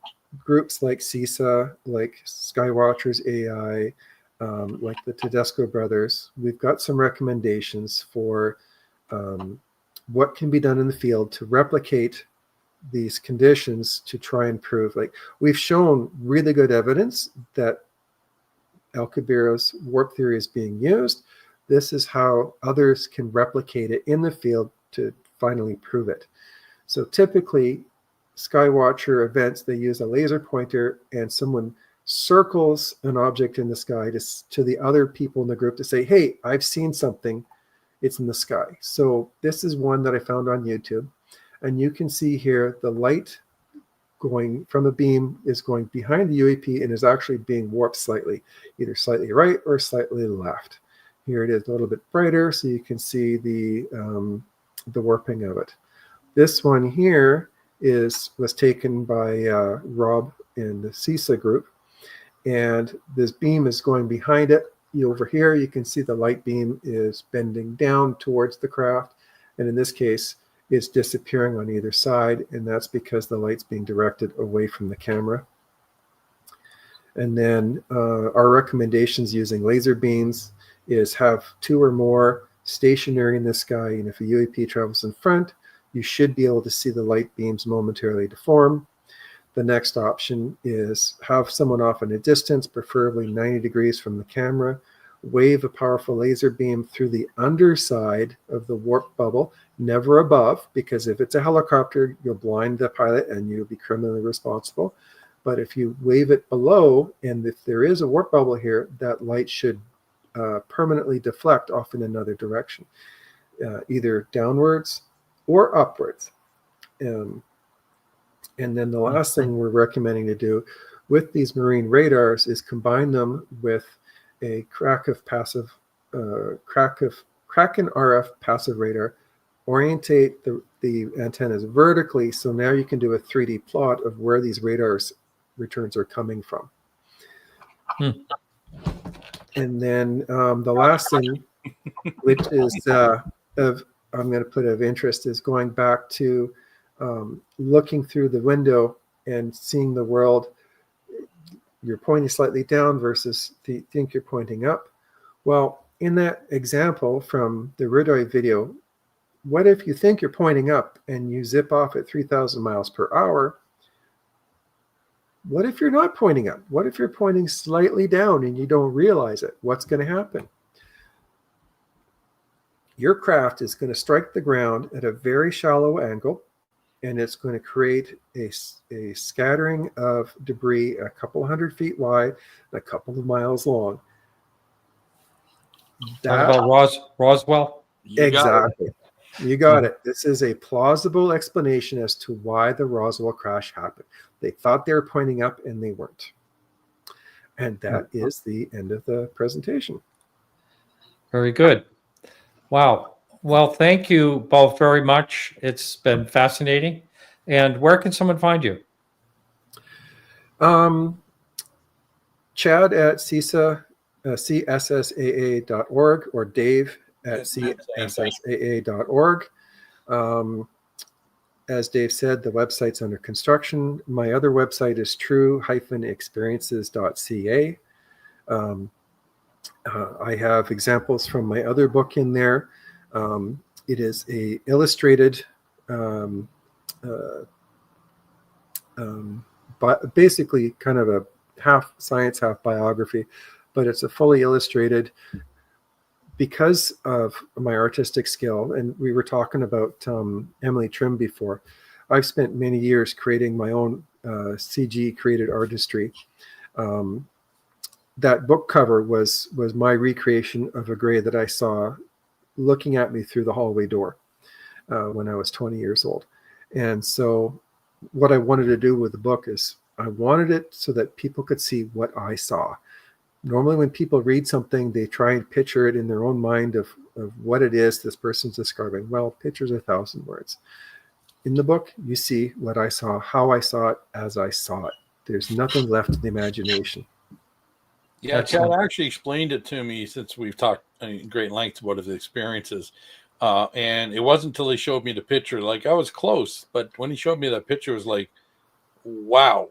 groups like CISA, like Skywatchers AI, like the Tedesco brothers, we've got some recommendations for what can be done in the field to replicate these conditions to try and prove. Like, we've shown really good evidence that Alcubierre's warp theory is being used. This is how others can replicate it in the field to finally prove it. So typically, Skywatcher events, they use a laser pointer and someone circles an object in the sky to the other people in the group to say, hey, I've seen something, it's in the sky. So this is one that I found on YouTube. And you can see here the light going from a beam is going behind the UAP and is actually being warped slightly, either slightly right or slightly left. Here it is a little bit brighter, so you can see the warping of it. This one here was taken by Rob in the CISA group, and this beam is going behind it, over here, you can see the light beam is bending down towards the craft. And in this case, it's disappearing on either side. And that's because the light's being directed away from the camera. And then our recommendations using laser beams is have 2 or more stationary in the sky. And if a UAP travels in front, you should be able to see the light beams momentarily deform. The next option is have someone off in a distance, preferably 90 degrees from the camera, wave a powerful laser beam through the underside of the warp bubble, never above, because if it's a helicopter, you'll blind the pilot and you'll be criminally responsible. But if you wave it below, and if there is a warp bubble here, that light should permanently deflect off in another direction, either downwards or upwards. And then the last thing we're recommending to do with these marine radars is combine them with a Kraken RF passive radar, orientate the antennas vertically, so now you can do a 3D plot of where these radars returns are coming from. And then the last thing, which is I'm going to put of interest, is going back to looking through the window and seeing the world. You're pointing slightly down versus think you're pointing up. Well, in that example from the Ridoy video, what if you think you're pointing up and you zip off at 3,000 miles per hour? What if you're not pointing up? What if you're pointing slightly down and you don't realize it? What's going to happen? Your craft is going to strike the ground at a very shallow angle, and it's going to create a scattering of debris a couple 100 feet wide and a couple of miles long. Talk about Roswell? Exactly. You got it. This is a plausible explanation as to why the Roswell crash happened. They thought they were pointing up and they weren't. And that is the end of the presentation. Very good. Wow. Well, thank you both very much. It's been fascinating. And where can someone find you? Chad at CISA, CSSAA.org, or Dave at CSSAA.org. As Dave said, the website's under construction. My other website is true-experiences.ca. I have examples from my other book in there. It is a illustrated, basically kind of a half science, half biography, but it's a fully illustrated. Because of my artistic skill, and we were talking about Emily Trim before, I've spent many years creating my own CG created artistry. That book cover was my recreation of a gray that I saw looking at me through the hallway door when I was 20 years old. And so what I wanted to do with the book is I wanted it so that people could see what I saw. Normally when people read something, they try and picture it in their own mind of what it is this person's describing. Well, picture's 1,000 words. In the book, you see what I saw, how I saw it, as I saw it. There's nothing left to the imagination. Yeah, Chad actually explained it to me, since we've talked in great length about his experiences. And it wasn't until he showed me the picture, like I was close, but when he showed me that picture, it was like, wow.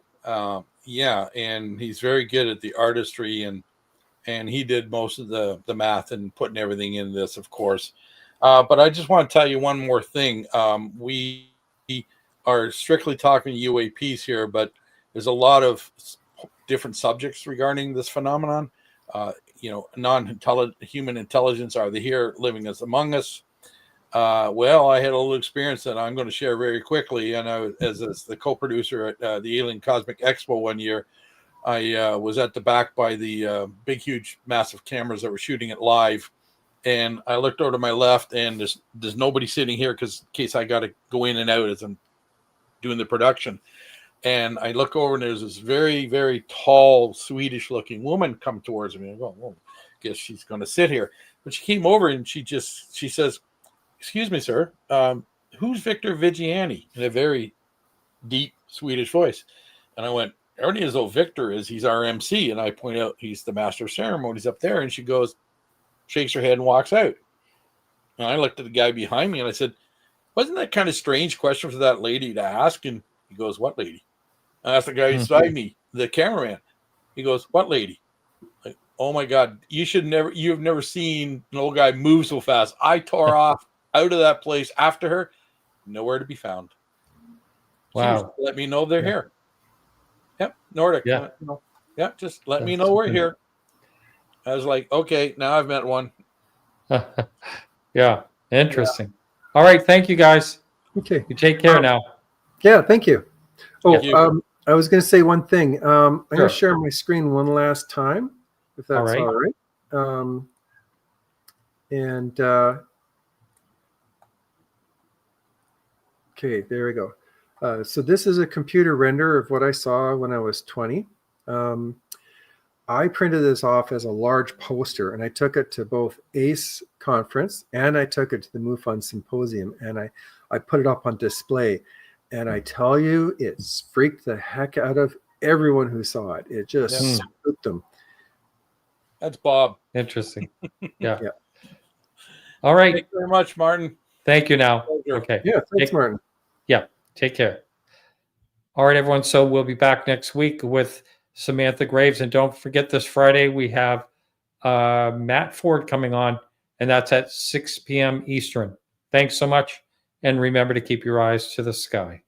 Yeah, and he's very good at the artistry, and he did most of the math and putting everything in this, of course. But I just want to tell you one more thing. We are strictly talking UAPs here, but there's a lot of different subjects regarding this phenomenon. Non-intelligent human intelligence, are they here living as among us? Well, I had a little experience that I'm going to share very quickly. And I, as the co-producer at the Alien Cosmic Expo one year, I was at the back by the big, huge, massive cameras that were shooting it live. And I looked over to my left, and there's nobody sitting here because in case I got to go in and out as I'm doing the production. And I look over, and there's this very, very tall, Swedish-looking woman come towards me. I go, well, I guess she's going to sit here. But she came over, and she says, "Excuse me, sir, who's Victor Vigiani?" in a very deep Swedish voice. And I went, everybody knows who Victor is. He's our MC. And I point out he's the master of ceremonies up there. And she goes, shakes her head and walks out. And I looked at the guy behind me and I said, wasn't that kind of strange question for that lady to ask? And he goes, what lady? I asked the guy beside me, the cameraman. He goes, what lady? Like, oh my God, you've never seen an old guy move so fast. I tore off out of that place after her, nowhere to be found. Wow. Let me know they're here. Yep, Nordic. Yeah. Yep, just let me know we're here. I was like, okay, now I've met one. Yeah, interesting. All right, thank you guys. Okay. You take care now. Yeah, thank you. Oh, Thank you. I was going to say one thing. I'm going Sure. to share my screen one last time, if that's All all right. right. Okay, there we go. So this is a computer render of what I saw when I was 20. I printed this off as a large poster, and I took it to both ACE conference and I took it to the MUFON symposium, and I put it up on display. And I tell you, it's freaked the heck out of everyone who saw it. It just spooked them. That's Bob. Interesting. Yeah. Yeah. All right. Thank you very much, Martin. Thank you now. Pleasure. Okay. Yeah, thanks, Martin. Yeah. Take care. All right, everyone. So we'll be back next week with Samantha Graves. And don't forget, this Friday, we have Matt Ford coming on, and that's at 6 p.m. Eastern. Thanks so much. And remember to keep your eyes to the sky.